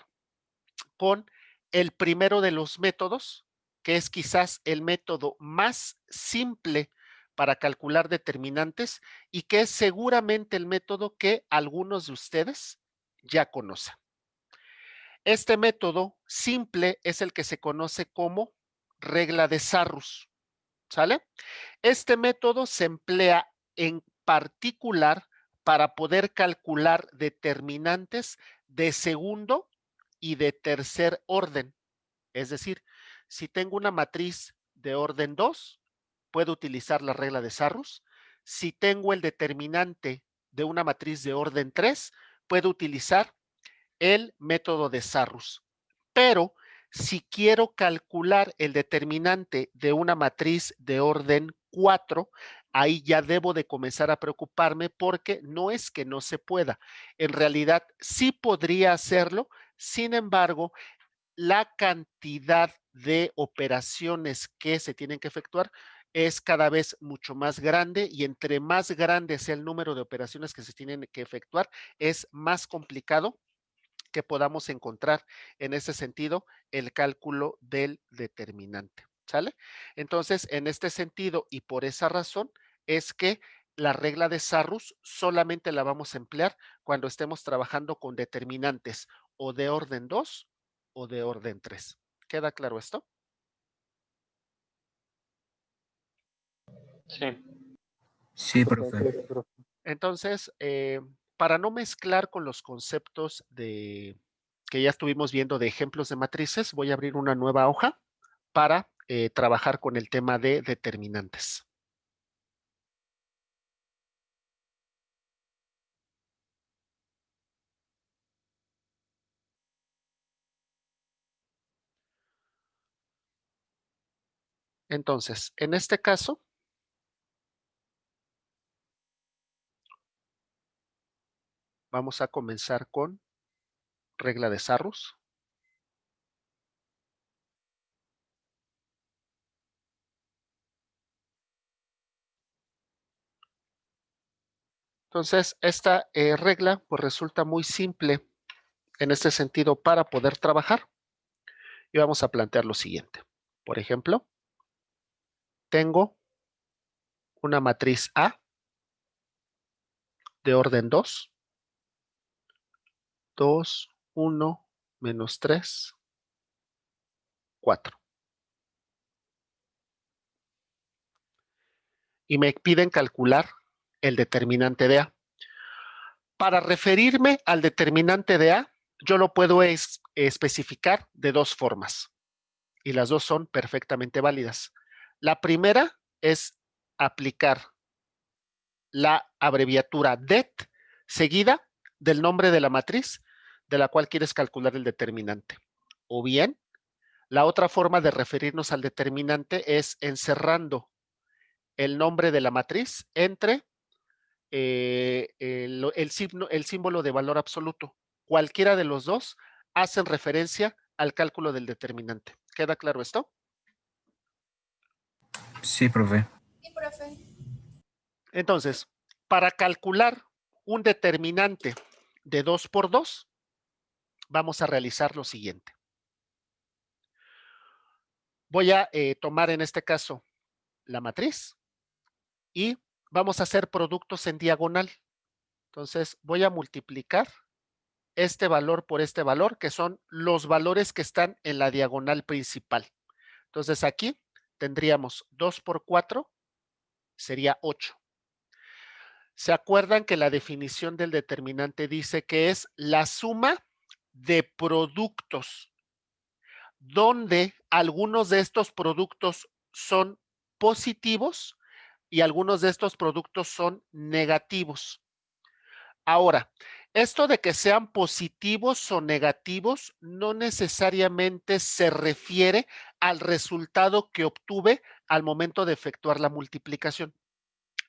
con el primero de los métodos, que es quizás el método más simple para calcular determinantes y que es seguramente el método que algunos de ustedes ya conocen. Este método simple es el que se conoce como regla de Sarrus, ¿sale? Este método se emplea en particular para poder calcular determinantes de segundo y de tercer orden. Es decir, si tengo una matriz de orden 2, puedo utilizar la regla de Sarrus. Si tengo el determinante de una matriz de orden 3, puedo utilizar el método de Sarrus. Pero si quiero calcular el determinante de una matriz de orden 4, ahí ya debo de comenzar a preocuparme porque no es que no se pueda. En realidad sí podría hacerlo, sin embargo, la cantidad de operaciones que se tienen que efectuar es cada vez mucho más grande y entre más grande sea el número de operaciones que se tienen que efectuar, es más complicado que podamos encontrar en ese sentido el cálculo del determinante, ¿sale? Entonces, en este sentido y por esa razón es que la regla de Sarrus solamente la vamos a emplear cuando estemos trabajando con determinantes o de orden 2 o de orden 3. ¿Queda claro esto? Sí. Sí, profe. Entonces, para no mezclar con los conceptos que ya estuvimos viendo de ejemplos de matrices, voy a abrir una nueva hoja para trabajar con el tema de determinantes. Entonces, en este caso, vamos a comenzar con regla de Sarrus. Entonces, esta regla pues resulta muy simple en este sentido para poder trabajar. Y vamos a plantear lo siguiente. Por ejemplo, tengo una matriz A de orden 2, 2, 1, menos 3, 4. Y me piden calcular el determinante de A. Para referirme al determinante de A, yo lo puedo especificar de dos formas. Y las dos son perfectamente válidas. La primera es aplicar la abreviatura det seguida del nombre de la matriz de la cual quieres calcular el determinante. O bien, la otra forma de referirnos al determinante es encerrando el nombre de la matriz entre el símbolo de valor absoluto. Cualquiera de los dos hacen referencia al cálculo del determinante. ¿Queda claro esto? Sí, profe. Sí, profe. Entonces, para calcular un determinante de 2 por 2, vamos a realizar lo siguiente. Voy a tomar en este caso la matriz y vamos a hacer productos en diagonal. Entonces, voy a multiplicar este valor por este valor, que son los valores que están en la diagonal principal. Entonces, aquí tendríamos 2 por 4, sería 8. ¿Se acuerdan que la definición del determinante dice que es la suma de productos, donde algunos de estos productos son positivos y algunos de estos productos son negativos? Ahora, esto de que sean positivos o negativos no necesariamente se refiere al resultado que obtuve al momento de efectuar la multiplicación.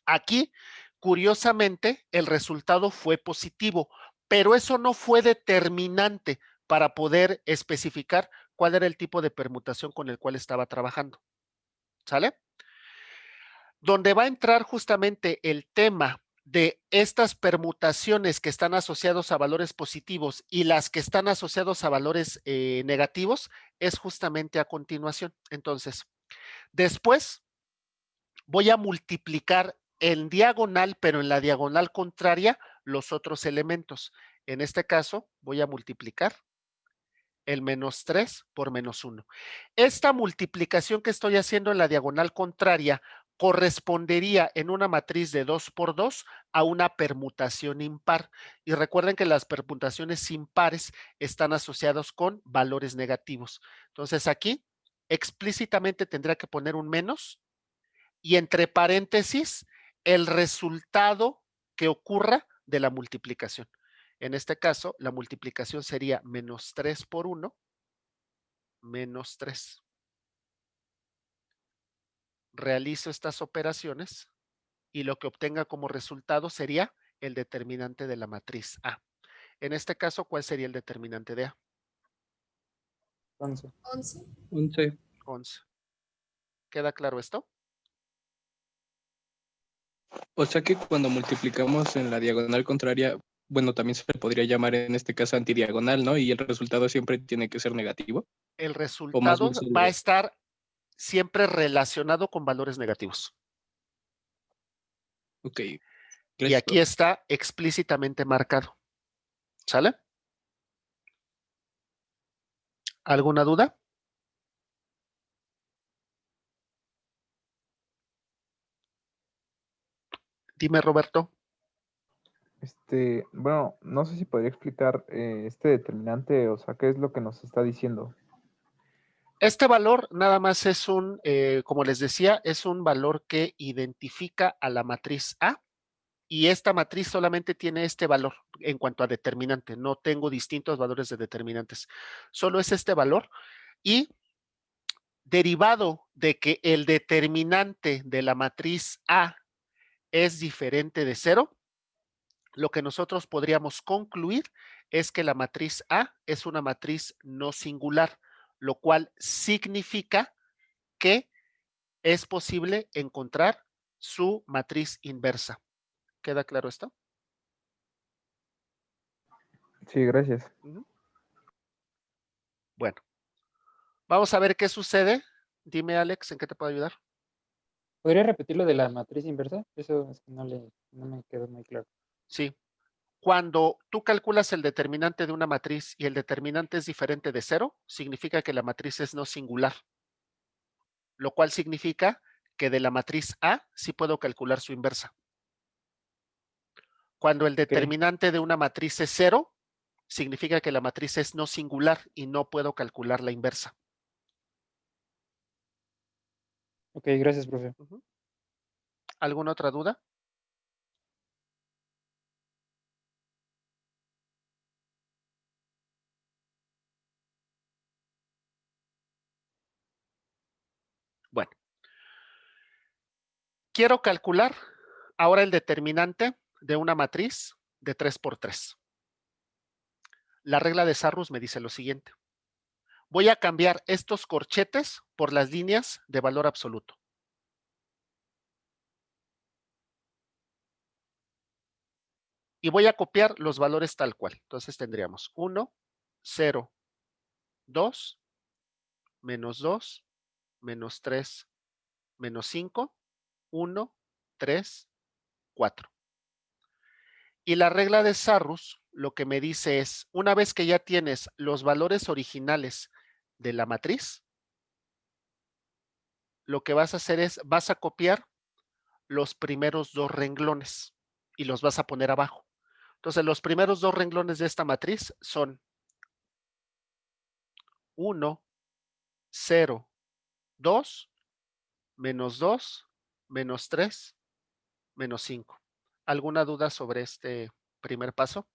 Aquí, curiosamente, el resultado fue positivo, pero eso no fue determinante para poder especificar cuál era el tipo de permutación con el cual estaba trabajando. ¿Sale? Donde va a entrar justamente el tema de estas permutaciones que están asociados a valores positivos y las que están asociados a valores negativos es justamente a continuación. Entonces, después voy a multiplicar en diagonal, pero en la diagonal contraria, los otros elementos. En este caso, voy a multiplicar el menos 3 por menos 1. Esta multiplicación que estoy haciendo en la diagonal contraria correspondería en una matriz de 2 por 2 a una permutación impar. Y recuerden que las permutaciones impares están asociadas con valores negativos. Entonces aquí explícitamente tendría que poner un menos y entre paréntesis el resultado que ocurra de la multiplicación. En este caso, la multiplicación sería menos 3 por 1, menos 3. Realizo estas operaciones y lo que obtenga como resultado sería el determinante de la matriz A. En este caso, ¿cuál sería el determinante de A? 11. 11. 11. ¿Queda claro esto? O sea que cuando multiplicamos en la diagonal contraria, bueno, también se podría llamar en este caso antidiagonal, ¿no? Y el resultado siempre tiene que ser negativo. El O más resultado bien va a estar siempre relacionado con valores negativos. Ok. Y Gracias, aquí está explícitamente marcado. ¿Sale? ¿Alguna duda? Dime, Roberto. Bueno, no sé si podría explicar este determinante, o sea, qué es lo que nos está diciendo. Este valor nada más es como les decía, es un valor que identifica a la matriz A y esta matriz solamente tiene este valor en cuanto a determinante. No tengo distintos valores de determinantes. Solo es este valor y derivado de que el determinante de la matriz A es diferente de 0, lo que nosotros podríamos concluir es que la matriz A es una matriz no singular, lo cual significa que es posible encontrar su matriz inversa. ¿Queda claro esto? Sí, gracias. Bueno, vamos a ver qué sucede. Dime, Alex, ¿en qué te puedo ayudar? ¿Podría repetir lo de la matriz inversa? Eso es que no me quedó muy claro. Sí. Cuando tú calculas el determinante de una matriz y el determinante es diferente de 0, significa que la matriz es no singular, lo cual significa que de la matriz A sí puedo calcular su inversa. Cuando el determinante de una matriz es 0, significa que la matriz es no singular y no puedo calcular la inversa. Ok, gracias, profe. ¿Alguna otra duda? Bueno, quiero calcular ahora el determinante de una matriz de 3 por 3. La regla de Sarrus me dice lo siguiente. Voy a cambiar estos corchetes por las líneas de valor absoluto. Y voy a copiar los valores tal cual. Entonces tendríamos 1, 0, 2, menos 2, menos 3, menos 5, 1, 3, 4. Y la regla de Sarrus lo que me dice es, una vez que ya tienes los valores originales de la matriz, lo que vas a hacer es, vas a copiar los primeros dos renglones y los vas a poner abajo. Entonces, los primeros dos renglones de esta matriz son 1, 0, 2, menos 2, menos 3, menos 5. ¿Alguna duda sobre este primer paso?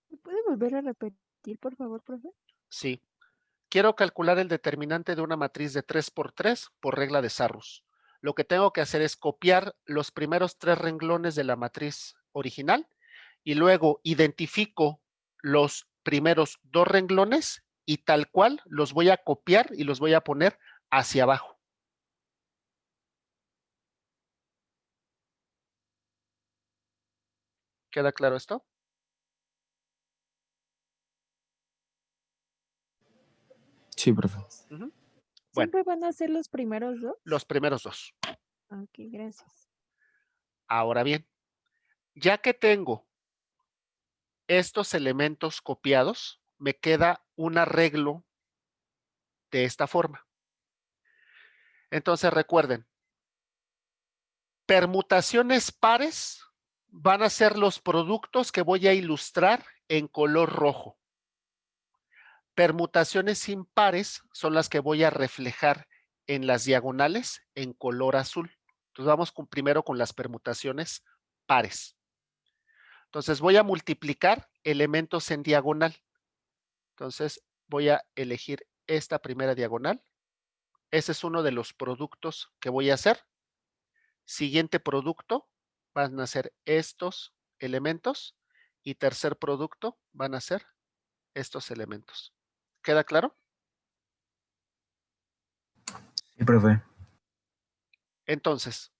¿Me puede volver a repetir, por favor, profe? Sí. Quiero calcular el determinante de una matriz de 3 por 3 por regla de Sarrus. Lo que tengo que hacer es copiar los primeros 3 renglones de la matriz original y luego identifico los primeros 2 renglones y tal cual los voy a copiar y los voy a poner hacia abajo. ¿Queda claro esto? Sí, profe. Bueno, ¿Siempre van a ser los primeros dos? los primeros 2. Ok, gracias. Ahora bien, ya que tengo estos elementos copiados, me queda un arreglo de esta forma. Entonces recuerden, permutaciones pares van a ser los productos que voy a ilustrar en color rojo. Permutaciones impares son las que voy a reflejar en las diagonales en color azul. Entonces vamos primero con las permutaciones pares. Entonces voy a multiplicar elementos en diagonal. Entonces voy a elegir esta primera diagonal. Ese es uno de los productos que voy a hacer. Siguiente producto van a ser estos elementos y tercer producto van a ser estos elementos. ¿Queda claro? Sí, profe. Entonces,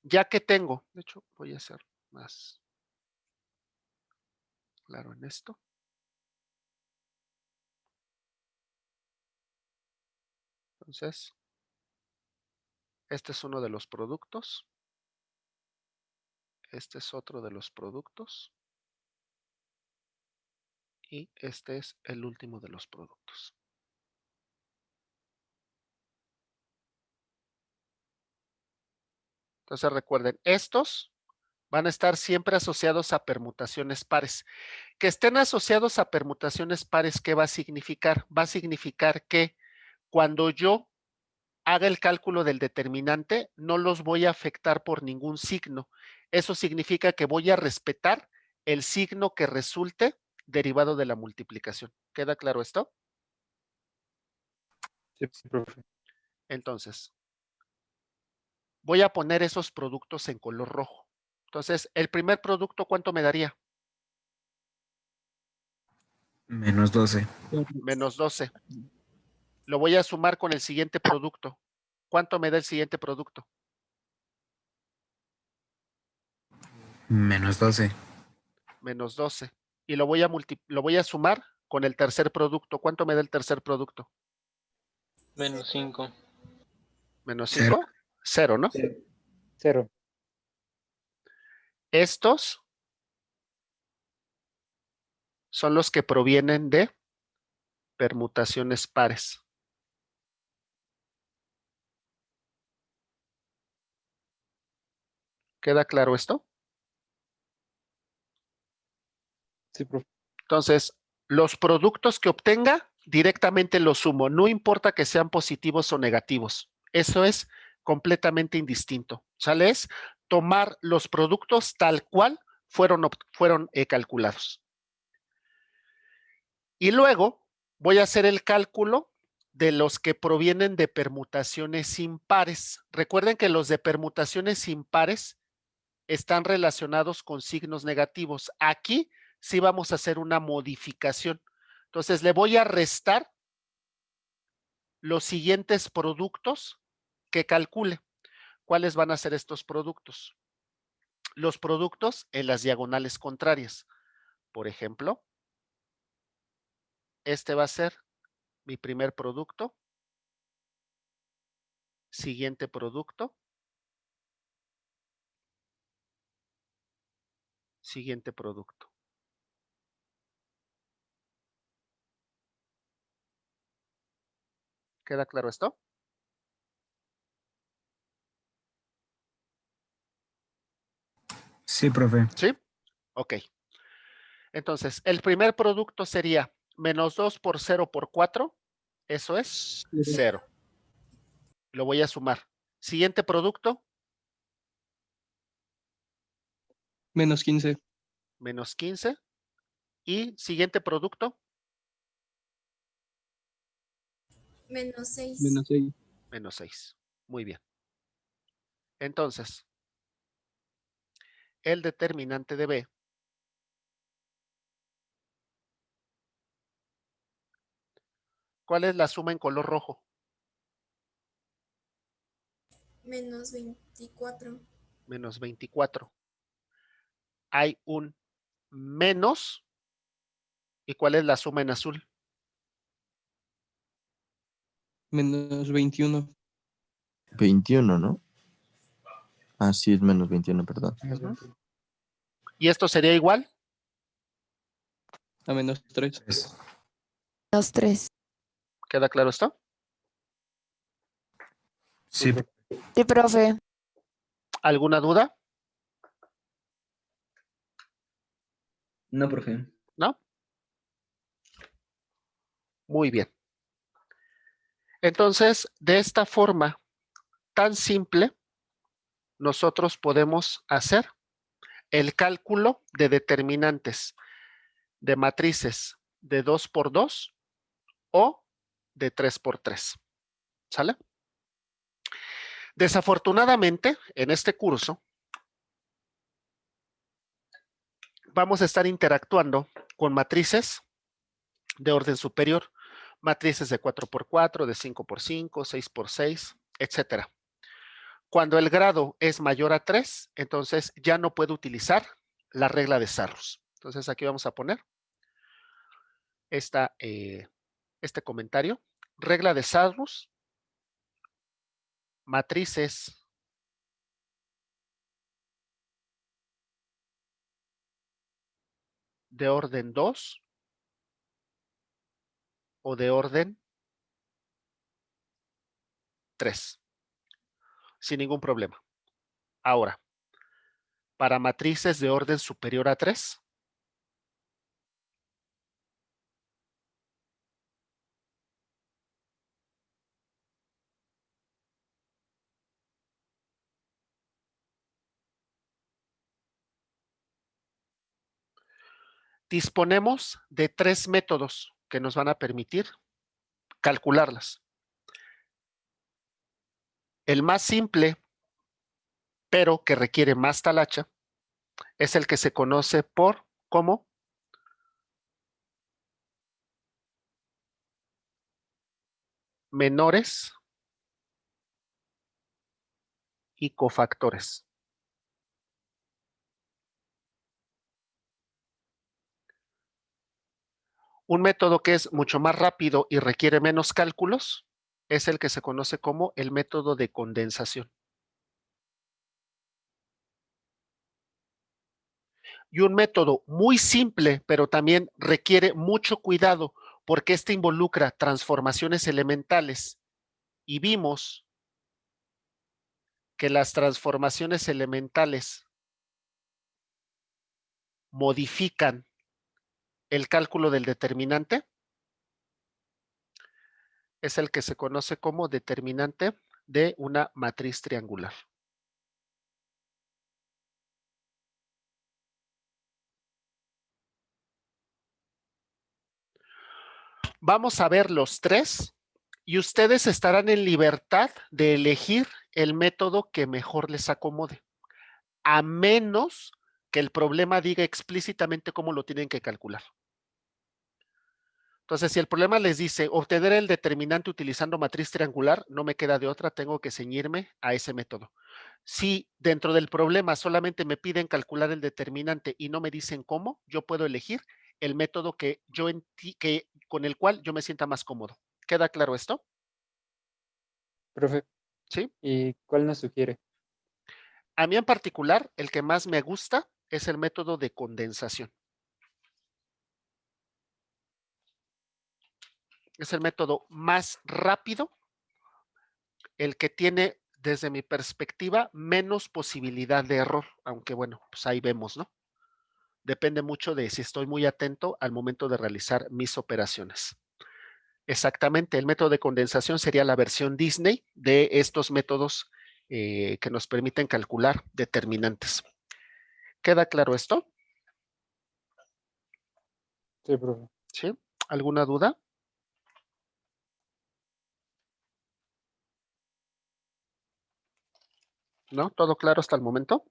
ya que tengo, de hecho voy a hacer más claro en esto. Entonces, este es uno de los productos. Este es otro de los productos. Y este es el último de los productos. Entonces recuerden, estos van a estar siempre asociados a permutaciones pares. Que estén asociados a permutaciones pares, ¿qué va a significar? Va a significar que cuando yo haga el cálculo del determinante, no los voy a afectar por ningún signo. Eso significa que voy a respetar el signo que resulte derivado de la multiplicación. ¿Queda claro esto? Sí, profe. Entonces, voy a poner esos productos en color rojo. Entonces, el primer producto, ¿cuánto me daría? Menos 12. Menos 12. Lo voy a sumar con el siguiente producto. ¿Cuánto me da el siguiente producto? Menos 12. Menos 12. Y lo voy a sumar con el tercer producto. ¿Cuánto me da el tercer producto? Menos 5. Menos Cero. 5. 0, ¿no? 0. Estos son los que provienen de permutaciones pares. ¿Queda claro esto? Sí, profe. Entonces, los productos que obtenga, directamente los sumo. No importa que sean positivos o negativos. Eso es completamente indistinto. ¿Sale? Es tomar los productos tal cual fueron calculados. Y luego voy a hacer el cálculo de los que provienen de permutaciones impares. Recuerden que los de permutaciones impares están relacionados con signos negativos. Aquí sí vamos a hacer una modificación. Entonces le voy a restar los siguientes productos que calcule. ¿Cuáles van a ser estos productos? Los productos en las diagonales contrarias. Por ejemplo, este va a ser mi primer producto. Siguiente producto. Siguiente producto. ¿Queda claro esto? Sí, profe. ¿Sí? Ok. Entonces, el primer producto sería menos 2 por 0 por 4. Eso es 0. Lo voy a sumar. Siguiente producto. Menos 15. Menos 15. Y siguiente producto. Menos 6. Menos 6. Menos 6. Muy bien. Entonces, el determinante de B ¿cuál es la suma en color rojo? Menos 24. Menos 24. Hay un menos. ¿Y cuál es la suma en azul? Menos 21. 21, ¿no? Ah, sí, es menos 21, perdón. ¿Y esto sería igual? A menos 3. Menos 3. ¿Queda claro esto? Sí. Sí, profe. ¿Alguna duda? No, profe. ¿No? Muy bien. Entonces, de esta forma tan simple, nosotros podemos hacer el cálculo de determinantes de matrices de 2 por 2 o de 3 por 3. ¿Sale? Desafortunadamente, en este curso, vamos a estar interactuando con matrices de orden superior, matrices de 4 por 4, de 5 por 5, 6 por 6, etcétera. Cuando el grado es mayor a 3, entonces ya no puedo utilizar la regla de Sarrus. Entonces aquí vamos a poner este comentario. Regla de Sarrus, matrices de orden 2 o de orden 3. Sin ningún problema. Ahora, para matrices de orden superior a 3, disponemos de 3 métodos que nos van a permitir calcularlas. El más simple, pero que requiere más talacha, es el que se conoce como menores y cofactores. Un método que es mucho más rápido y requiere menos cálculos es el que se conoce como el método de condensación. Y un método muy simple, pero también requiere mucho cuidado porque este involucra transformaciones elementales. Y vimos que las transformaciones elementales modifican el cálculo del determinante. Es el que se conoce como determinante de una matriz triangular. Vamos a ver los 3 y ustedes estarán en libertad de elegir el método que mejor les acomode, a menos que el problema diga explícitamente cómo lo tienen que calcular. Entonces, si el problema les dice obtener el determinante utilizando matriz triangular, no me queda de otra, tengo que ceñirme a ese método. Si dentro del problema solamente me piden calcular el determinante y no me dicen cómo, yo puedo elegir el método con el cual yo me sienta más cómodo. ¿Queda claro esto? Profe. ¿Sí? ¿Y cuál nos sugiere? A mí en particular, el que más me gusta es el método de condensación. Es el método más rápido, el que tiene, desde mi perspectiva, menos posibilidad de error, aunque bueno, pues ahí vemos, ¿no? Depende mucho de si estoy muy atento al momento de realizar mis operaciones. Exactamente, el método de condensación sería la versión Disney de estos métodos que nos permiten calcular determinantes. ¿Queda claro esto? Sí, profe. ¿Sí? ¿Alguna duda? ¿No? ¿Todo claro hasta el momento?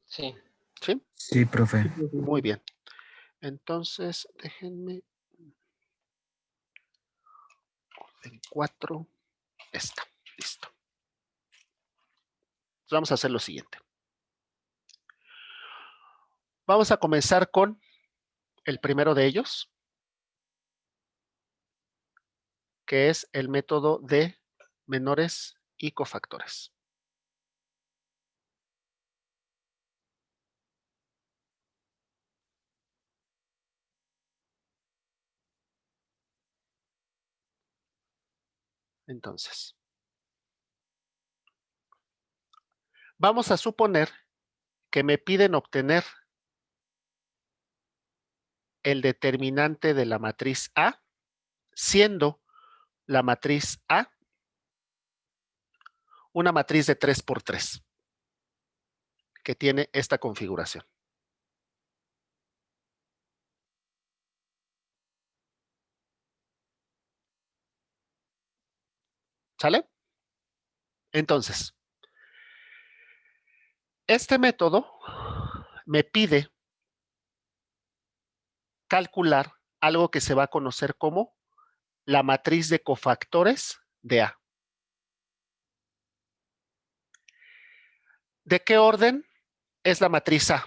Sí. ¿Sí? Sí, profe. Muy bien. Entonces, déjenme. Orden 4. Esta. Listo. Entonces vamos a hacer lo siguiente. Vamos a comenzar con el primero de ellos, que es el método de menores y cofactores. Entonces, vamos a suponer que me piden obtener el determinante de la matriz A, siendo la matriz A una matriz de 3×3, que tiene esta configuración. ¿Sale? Entonces, este método me pide calcular algo que se va a conocer como la matriz de cofactores de A. ¿De qué orden es la matriz A?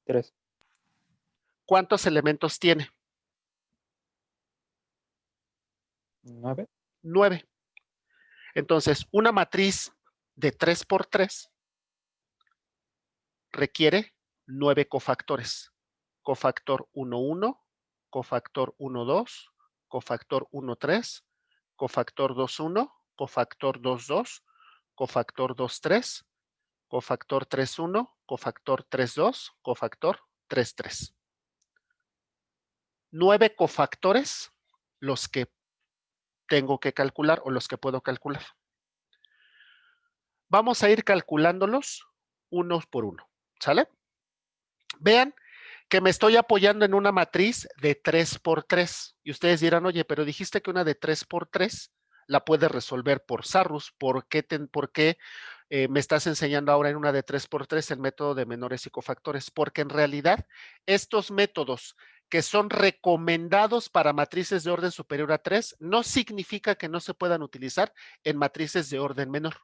3. ¿Cuántos elementos tiene? 9. 9. Entonces, una matriz de 3×3 requiere 9 cofactores. cofactor 1, 1, cofactor 1, 2, cofactor 1, 3, cofactor 2, 1, cofactor 2, 2, cofactor 2, 3, cofactor 3, 1, cofactor 3, 2, cofactor 3, 3. 9 cofactores los que tengo que calcular o los que puedo calcular. Vamos a ir calculándolos uno por uno, ¿sale? Vean que me estoy apoyando en una matriz de 3 por 3 y ustedes dirán, oye, pero dijiste que una de 3 por 3 la puedes resolver por Sarrus. ¿Por qué me estás enseñando ahora en una de 3 por 3 el método de menores y cofactores? Porque en realidad estos métodos que son recomendados para matrices de orden superior a 3 no significa que no se puedan utilizar en matrices de orden menor.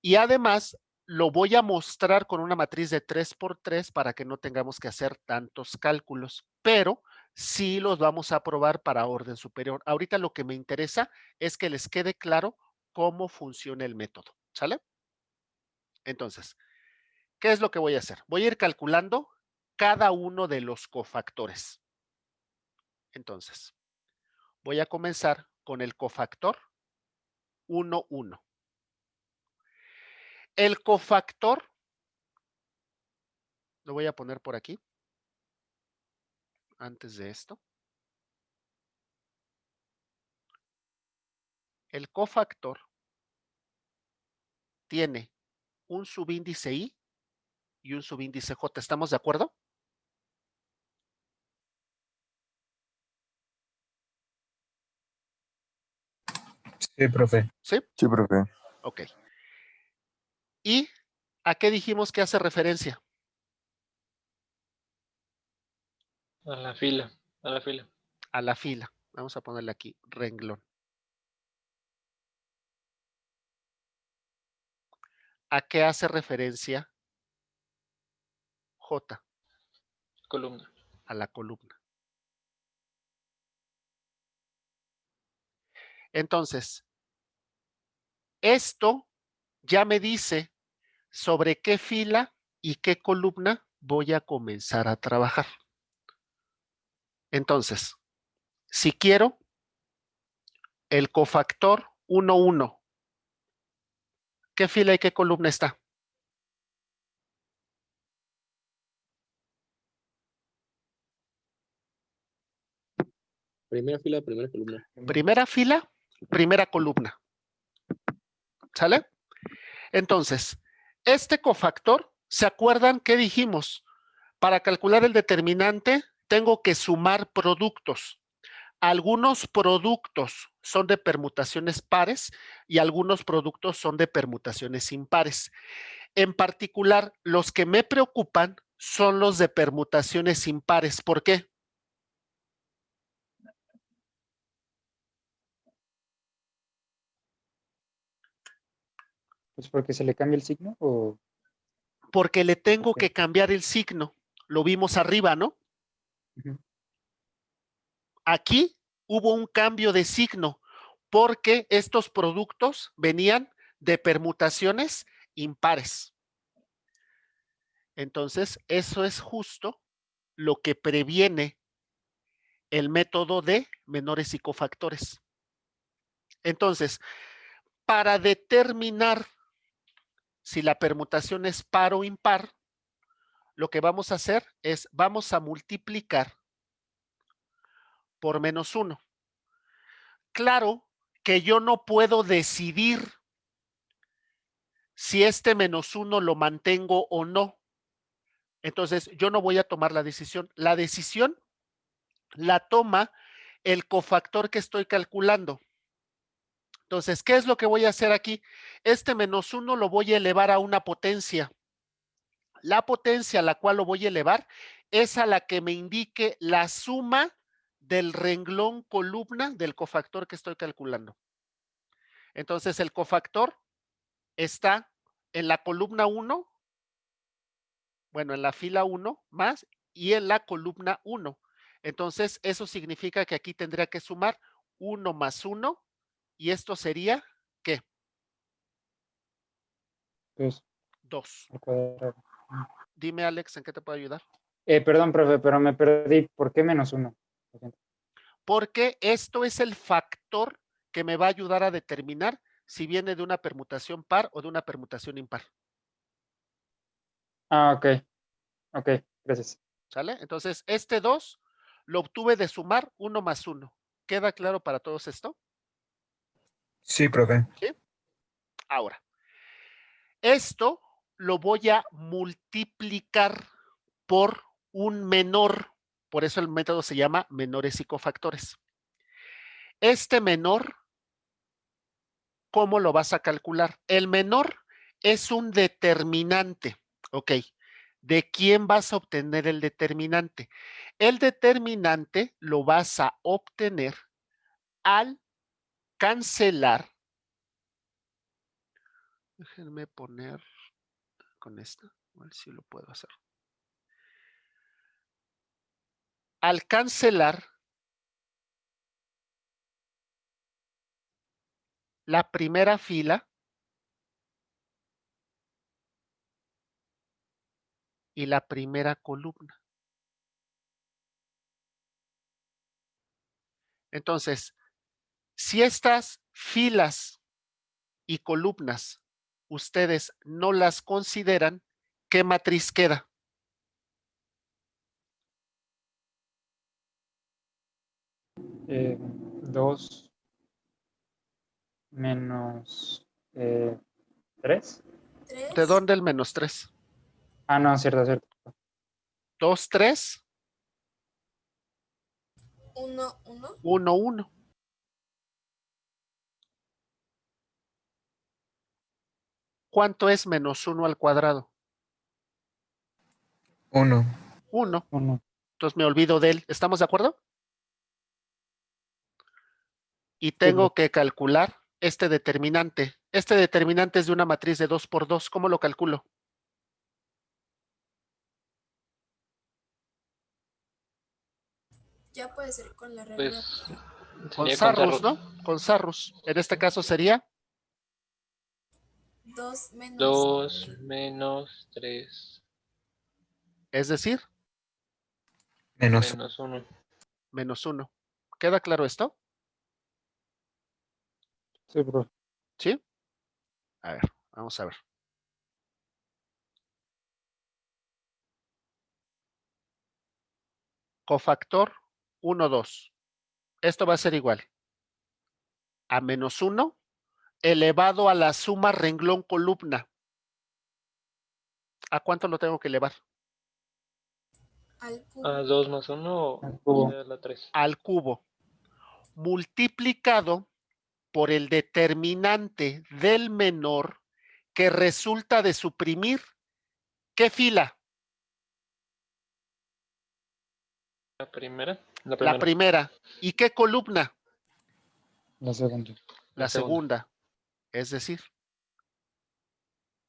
Y además lo voy a mostrar con una matriz de 3 por 3 para que no tengamos que hacer tantos cálculos, pero sí los vamos a probar para orden superior. Ahorita lo que me interesa es que les quede claro cómo funciona el método, ¿sale? Entonces, ¿qué es lo que voy a hacer? Voy a ir calculando cada uno de los cofactores. Entonces, voy a comenzar con el cofactor 1, 1. El cofactor, lo voy a poner por aquí, antes de esto. El cofactor tiene un subíndice I y un subíndice J. ¿Estamos de acuerdo? Sí, profe. ¿Sí? Sí, profe. Ok. ¿Y a qué dijimos que hace referencia? A la fila, a la fila. A la fila. Vamos a ponerle aquí renglón. ¿A qué hace referencia J? Columna. A la columna. Entonces, esto ya me dice sobre qué fila y qué columna voy a comenzar a trabajar. Entonces, si quiero el cofactor 1, 1, ¿qué fila y qué columna está? Primera fila, primera columna. Primera fila, primera columna. ¿Sale? Entonces, este cofactor, ¿se acuerdan qué dijimos? Para calcular el determinante, tengo que sumar productos. Algunos productos son de permutaciones pares y algunos productos son de permutaciones impares. En particular, los que me preocupan son los de permutaciones impares. ¿Por qué? Pues porque se le cambia el signo o... Porque le tengo Ok. que cambiar el signo. Lo vimos arriba, ¿no? Ujú. Aquí hubo un cambio de signo porque estos productos venían de permutaciones impares. Entonces, eso es justo lo que previene el método de menores y cofactores. Entonces, para determinar si la permutación es par o impar, lo que vamos a hacer es, vamos a multiplicar por -1. Claro que yo no puedo decidir si este -1 lo mantengo o no. Entonces, yo no voy a tomar la decisión. La decisión la toma el cofactor que estoy calculando. Entonces, ¿qué es lo que voy a hacer aquí? Este -1 lo voy a elevar a una potencia. La potencia a la cual lo voy a elevar es a la que me indique la suma del renglón columna del cofactor que estoy calculando. Entonces, el cofactor está en la columna 1, bueno, en la fila 1 más y en la columna 1. Entonces, eso significa que aquí tendría que sumar 1 más 1 y esto sería, ¿qué? 2 2. al cuadrado. Dime, Alex, ¿en qué te puedo ayudar? Perdón, profe, pero me perdí. ¿Por qué -1? Porque esto es el factor que me va a ayudar a determinar si viene de una permutación par o de una permutación impar. Ah, ok. Ok, gracias. ¿Sale? Entonces, este 2 lo obtuve de sumar 1 más 1. ¿Queda claro para todos esto? Sí, profe. ¿Sí? Ahora, esto lo voy a multiplicar por un menor. Por eso el método se llama menores y cofactores. Este menor, ¿cómo lo vas a calcular? El menor es un determinante. Ok. ¿De quién vas a obtener el determinante? El determinante lo vas a obtener al cancelar. Déjenme poner con esta. A ver si lo puedo hacer. Al cancelar la primera fila y la primera columna. Entonces, si estas filas y columnas ustedes no las consideran, ¿qué matriz queda? Eh, 2 menos 3. ¿De dónde el -3? Ah, no, cierto, cierto. 2, 3, 1, 1. 1, 1. ¿Cuánto es -1 al cuadrado? 1. 1. 1. Entonces me olvido de él. ¿Estamos de acuerdo? Y Sí, tengo que calcular este determinante. Este determinante es de una matriz de 2 por 2. ¿Cómo lo calculo? Ya puede ser con la regla. Pues Con sería con Sarrus, Sarrus. ¿no? Con Sarrus. En este caso sería 2 menos 2 menos 3 es decir, Menos menos 1. -1. ¿Queda claro esto? sí, profe. ¿Sí? A ver, vamos a ver. Cofactor 1, 2. Esto va a ser igual a -1 elevado a la suma renglón columna. ¿A cuánto lo tengo que elevar? al cubo. ¿A 2 más 1 Al o cubo. sea la 3? Al cubo. Multiplicado por el determinante del menor que resulta de suprimir ¿qué fila? La primera. La La primera. primera. ¿Y qué columna? La segunda. La segunda. Es decir,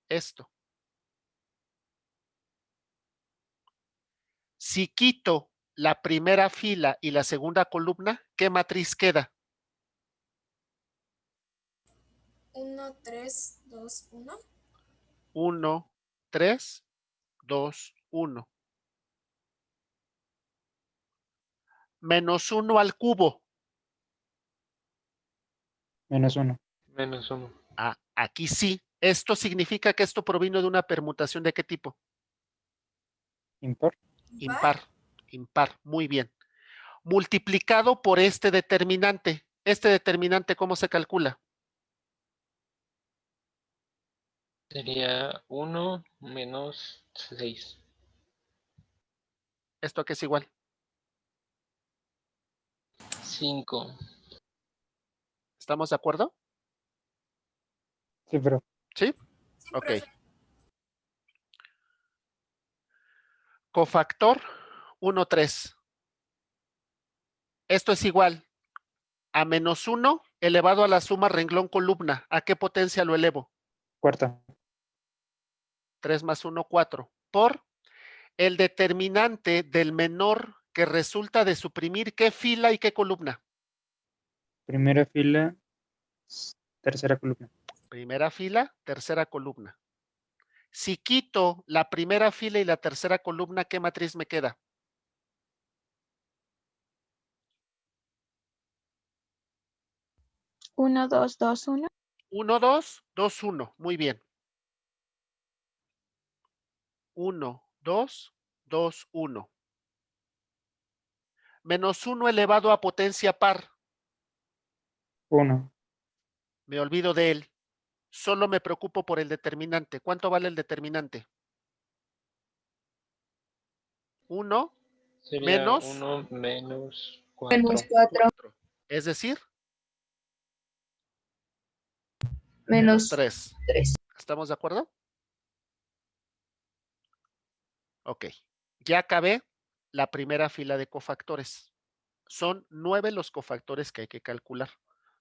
esto. Si quito la primera fila y la segunda columna, ¿qué matriz queda? 1, 3, 2, 1. 1, 3, 2, 1. -1 al cubo. -1. Menos 1. Ah, aquí sí. Esto significa que esto provino de una permutación ¿de qué tipo? Impar. Impar. Impar. Muy bien. Multiplicado por este determinante. ¿Este determinante cómo se calcula? Sería 1 menos 6. ¿Esto a qué es igual? 5. ¿Estamos de acuerdo? Sí, pero ¿Sí? Sí, Ok. profe. Cofactor 1, 3. Esto es igual a -1 elevado a la suma renglón columna. ¿A qué potencia lo elevo? cuarta. 3 más 1, 4. Por el determinante del menor que resulta de suprimir qué fila y qué columna. Primera fila, tercera columna. Primera fila, tercera columna. Si quito la primera fila y la tercera columna, ¿qué matriz me queda? Uno, dos, dos, uno. 1, 2, 2, 1. Muy bien. 1, 2, 2, 1. Menos 1 elevado a potencia par. 1. Me olvido de él. Solo me preocupo por el determinante. ¿Cuánto vale el determinante? 1 Sería menos 1 menos 4. Menos 4. 4. Es decir, Menos 3. 3. ¿Estamos de acuerdo? Ok. Ya acabé la primera fila de cofactores. Son 9 los cofactores que hay que calcular.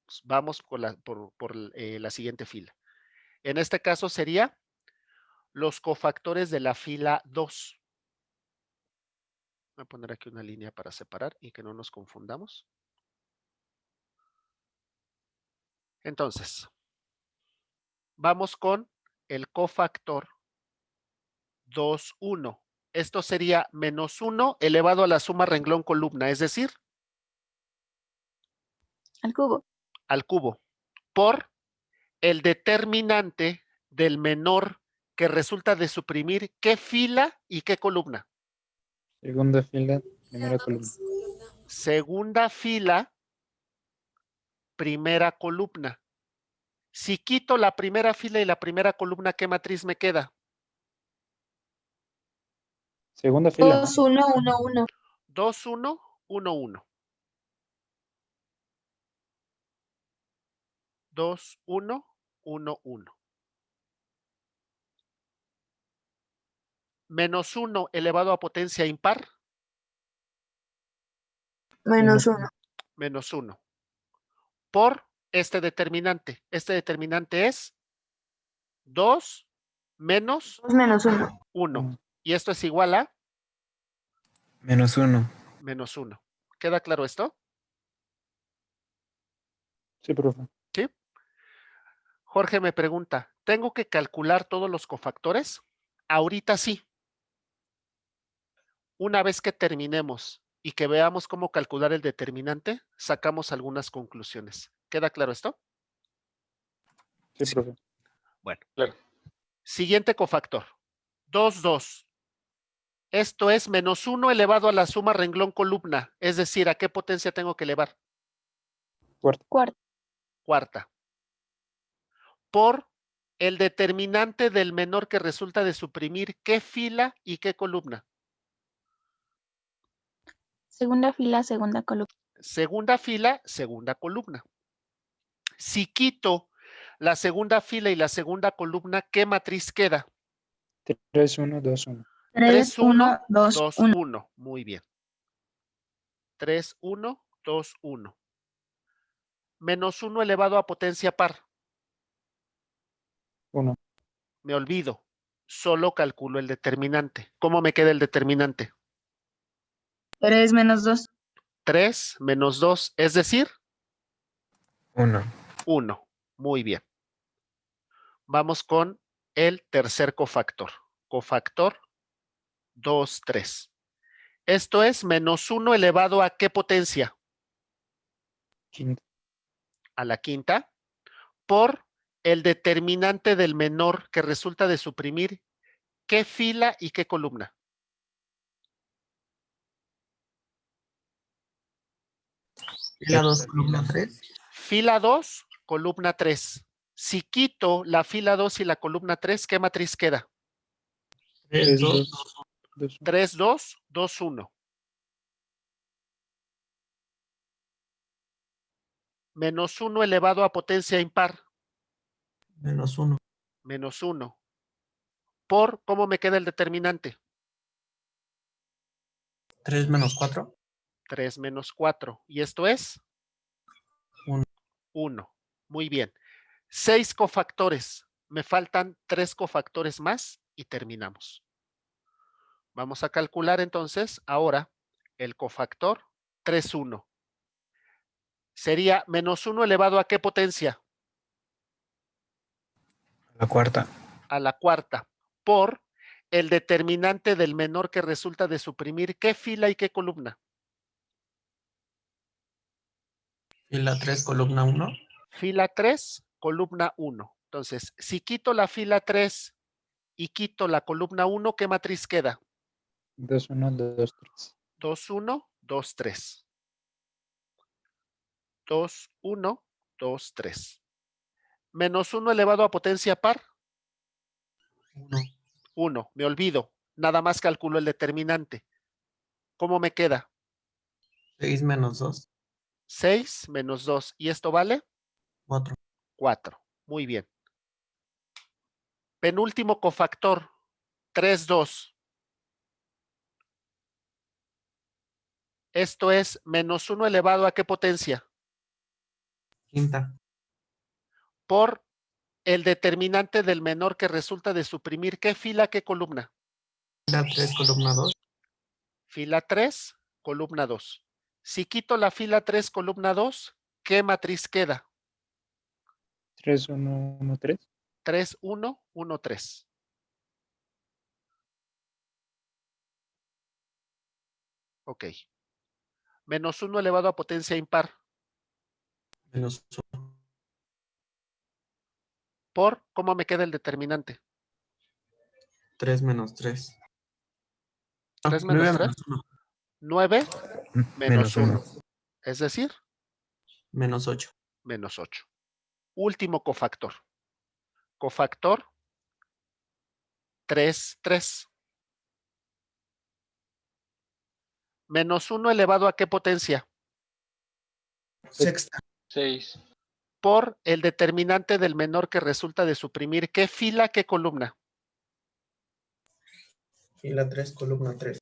Pues vamos por la siguiente fila. En este caso sería los cofactores de la fila 2. Voy a poner aquí una línea para separar y que no nos confundamos. Entonces, vamos con el cofactor 2, 1. Esto sería menos 1 elevado a la suma renglón columna, es decir, Al cubo. al cubo, por el determinante del menor que resulta de suprimir qué fila y qué columna. Segunda fila, primera columna. Segunda fila, primera columna. Si quito la primera fila y la primera columna, ¿qué matriz me queda? Segunda fila. 2, 1, 1, 1. 2, 1, 1, 1. 2, 1, 1, 1. Menos 1 elevado a potencia impar. Menos 1. Menos 1. Por este determinante. Este determinante es 2 menos 2 menos 1. 1. Y esto es igual a Menos 1. menos 1. ¿Queda claro esto? Sí, profe. ¿Sí? Jorge me pregunta, ¿tengo que calcular todos los cofactores? Ahorita sí. Una vez que terminemos y que veamos cómo calcular el determinante, sacamos algunas conclusiones. ¿Queda claro esto? Sí, profe. Bueno. Claro. Siguiente cofactor. 2, 2. Esto es menos 1 elevado a la suma renglón columna. Es decir, ¿a qué potencia tengo que elevar? Cuarta. Cuarta. Por el determinante del menor que resulta de suprimir qué fila y qué columna. Segunda fila, segunda columna. Segunda fila, segunda columna. Si quito la segunda fila y la segunda columna, ¿qué matriz queda? 3, 1, 2, 1. 3, 1, 2, 2, 1. 1. Muy bien. 3, 1, 2, 1. Menos 1 elevado a potencia par. 1. Me olvido. Solo calculo el determinante. ¿Cómo me queda el determinante? 3 menos 2. 3 menos 2, es decir, 1. 1. Muy bien. Vamos con el tercer cofactor. Cofactor 2, 3. Esto es menos 1 elevado a ¿qué potencia? Quinta. A la quinta, por el determinante del menor que resulta de suprimir qué fila y qué columna. Fila 2, columna 3. Fila 2, columna 3. Si quito la fila 2 y la columna 3, ¿qué matriz queda? 3, 2, 2, 1. 3, 2, 2, 1. Menos 1 elevado a potencia impar. Menos 1. Menos 1. Por, ¿cómo me queda el determinante? 3 menos 4. 3 menos 4. ¿Y esto es? 1. 1. Muy bien. 6 cofactores. Me faltan 3 cofactores más y terminamos. Vamos a calcular entonces ahora el cofactor 3, 1. Sería menos 1 elevado a ¿qué potencia? La cuarta. A la cuarta. por el determinante del menor que resulta de suprimir qué fila y qué columna. Fila 3, columna 1. Fila 3, columna 1. Entonces, si quito la fila 3 y quito la columna 1, ¿qué matriz queda? 2, 1, 2, 3. 2, 1, 2, 3. 2, 1, 2, 3. Menos 1 elevado a potencia par. 1. 1. Me olvido. Nada más calculo el determinante. ¿Cómo me queda? 6 menos 2. 6 menos 2. ¿Y esto vale? 4. 4. Muy bien. Penúltimo cofactor. 3, 2. Esto es menos 1 elevado a ¿qué potencia? Quinta. Por el determinante del menor que resulta de suprimir ¿qué fila, qué columna? Fila 3, columna 2. Fila 3, columna 2. Si quito la fila 3, columna 2, ¿qué matriz queda? 3, 1, 1, 3. 3, 1, 1, 3. Ok. Menos 1 elevado a potencia impar. Menos 1. Por, ¿cómo me queda el determinante? 3 menos 3. 3 9 menos 3. menos 1. 9 menos Menos 1. 1. Es decir, Menos 8. menos 8. Último cofactor. Cofactor 3, 3. Menos 1 elevado a ¿qué potencia? Sexta. 6. Por el determinante del menor que resulta de suprimir ¿qué fila, qué columna? Fila 3, columna 3.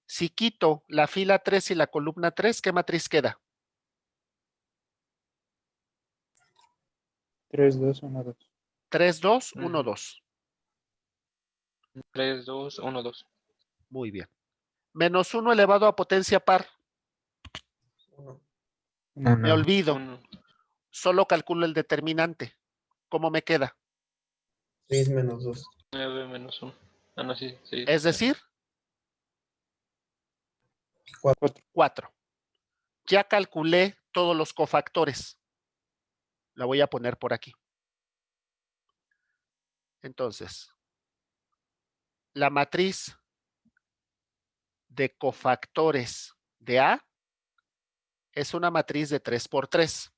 Si quito la fila 3 y la columna 3, ¿qué matriz queda? 3, 2, 1, 2. 3, 2, 1, 2. 3, 2, 1, 2. Muy bien. Menos 1 elevado a potencia par. 1. Me 1. olvido. 1. Solo calculo el determinante. ¿Cómo me queda? 6 menos 2. 9 menos 1. Ah, no, sí. Es decir, 4. 4. Ya calculé todos los cofactores. La voy a poner por aquí. Entonces, la matriz de cofactores de A es una matriz de 3 por 3.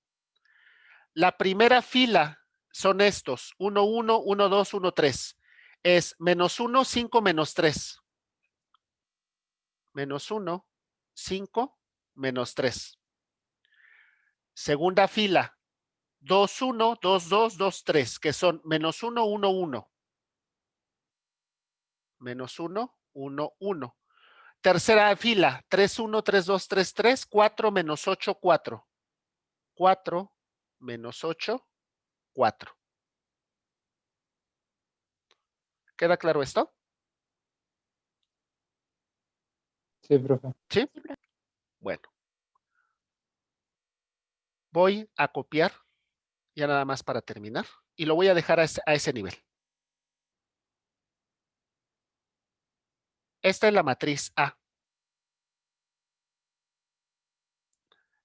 La primera fila son estos, 1, 1, 1, 2, 1, 3. Es menos 1, 5, menos 3. Menos 1, 5, menos 3. Segunda fila, 2, 1, 2, 2, 2, 3, que son menos 1, 1, 1. Menos 1, 1, 1. Tercera fila, 3, 1, 3, 2, 3, 3, 4, menos 8, 4. 4, menos 8, 4. ¿Queda claro esto? Sí, profe. ¿Sí? Bueno. Voy a copiar, ya nada más para terminar, y lo voy a dejar a ese nivel. Esta es la matriz A.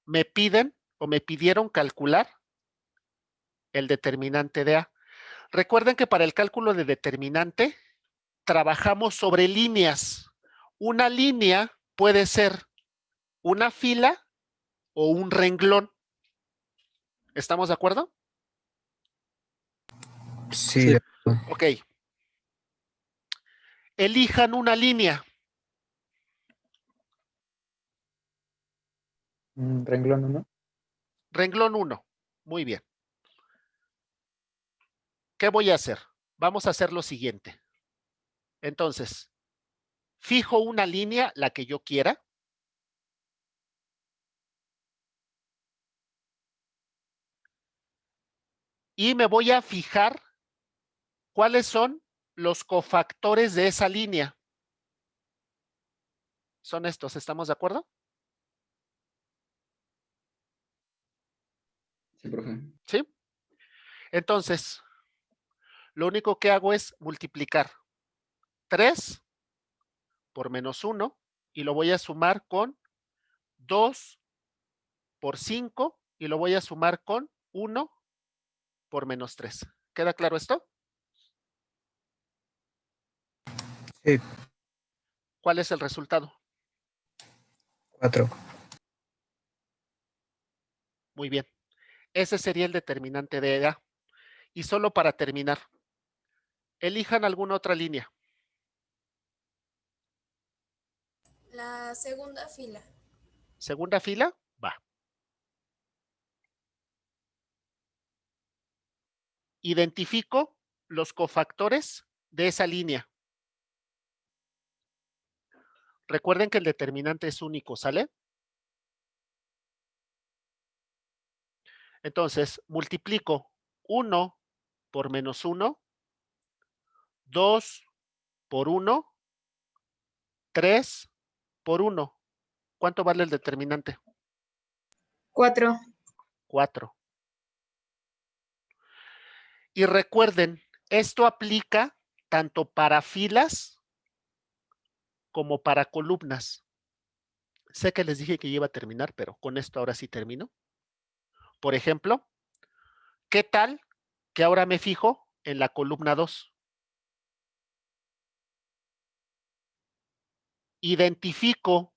Me piden o me pidieron calcular el determinante de A. Recuerden que para el cálculo de determinante trabajamos sobre líneas. Una línea puede ser una fila o un renglón. ¿Estamos de acuerdo? Sí. Sí. Ok. Elijan una línea. Renglón 1. Renglón 1. Muy bien. ¿Qué voy a hacer? Vamos a hacer lo siguiente. Entonces, fijo una línea, la que yo quiera. Y me voy a fijar cuáles son los cofactores de esa línea. Son estos, ¿estamos de acuerdo? Sí, profe. ¿Sí? Entonces, Lo único que hago es multiplicar 3 por menos 1 y lo voy a sumar con 2 por 5 y lo voy a sumar con 1 por menos 3. ¿Queda claro esto? Sí, ¿Cuál es el resultado? 4. Muy bien. Ese sería el determinante de A. Y solo para terminar, elijan alguna otra línea. La segunda fila. Segunda fila, va. Identifico los cofactores de esa línea. Recuerden que el determinante es único, ¿sale? Entonces, multiplico 1 por menos 1, 2 por 1, 3 por 1. ¿Cuánto vale el determinante? 4. 4. Y recuerden, esto aplica tanto para filas como para columnas. Sé que les dije que iba a terminar, pero con esto ahora sí termino. Por ejemplo, ¿qué tal que ahora me fijo en la columna 2? Identifico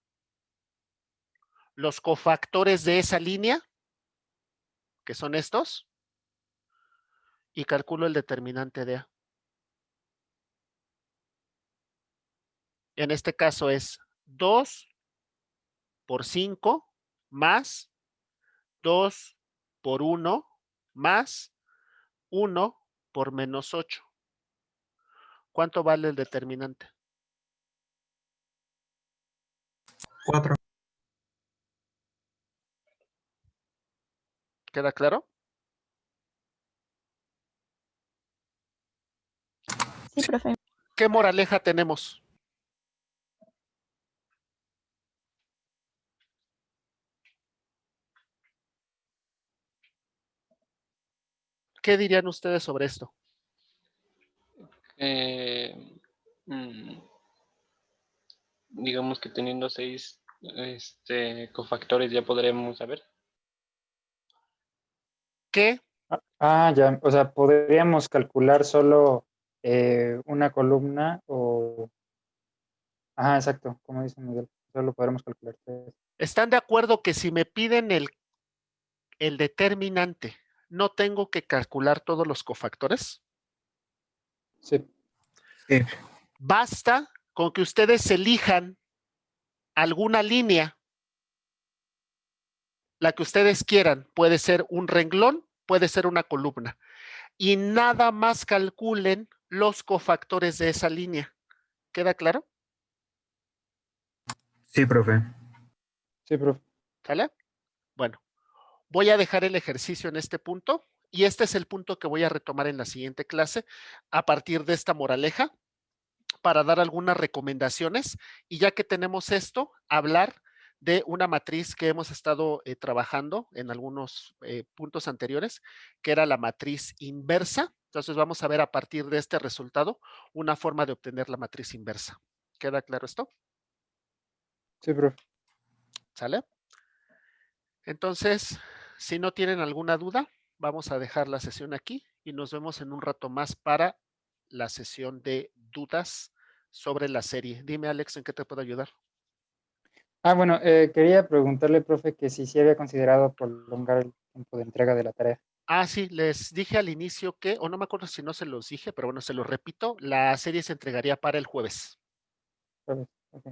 los cofactores de esa línea, que son estos, y calculo el determinante de A. En este caso es 2 por 5 más 2 por 1 más 1 por menos 8. ¿Cuánto vale el determinante? 4. ¿Queda claro? Sí, profe. ¿Qué moraleja tenemos? ¿Qué dirían ustedes sobre esto? Digamos que teniendo 6 cofactores ya podremos saber. ¿Qué? Ya, o sea, podríamos calcular solo una columna o... Ajá, exacto, como dice Miguel, solo podremos calcular 3. ¿Están de acuerdo que si me piden el determinante, no tengo que calcular todos los cofactores? Sí. Sí. Basta con que ustedes elijan alguna línea, la que ustedes quieran. Puede ser un renglón, puede ser una columna. Y nada más calculen los cofactores de esa línea. ¿Queda claro? Sí, profe. Sí, profe. ¿Sale? Bueno, voy a dejar el ejercicio en este punto y este es el punto que voy a retomar en la siguiente clase a partir de esta moraleja para dar algunas recomendaciones y ya que tenemos esto, hablar de una matriz que hemos estado trabajando en algunos puntos anteriores, que era la matriz inversa. Entonces vamos a ver a partir de este resultado una forma de obtener la matriz inversa. ¿Queda claro esto? Sí, profe. ¿Sale? Entonces, si no tienen alguna duda, vamos a dejar la sesión aquí y nos vemos en un rato más para la sesión de dudas sobre la serie. Dime, Alex, ¿en qué te puedo ayudar? Bueno, quería preguntarle, profe, que si sí había considerado prolongar el tiempo de entrega de la tarea. Sí, les dije al inicio que, o no me acuerdo si no se los dije, pero bueno, se los repito, la serie se entregaría para el jueves. Jueves, ok.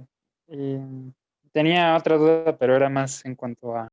Y tenía otra duda, pero era más en cuanto a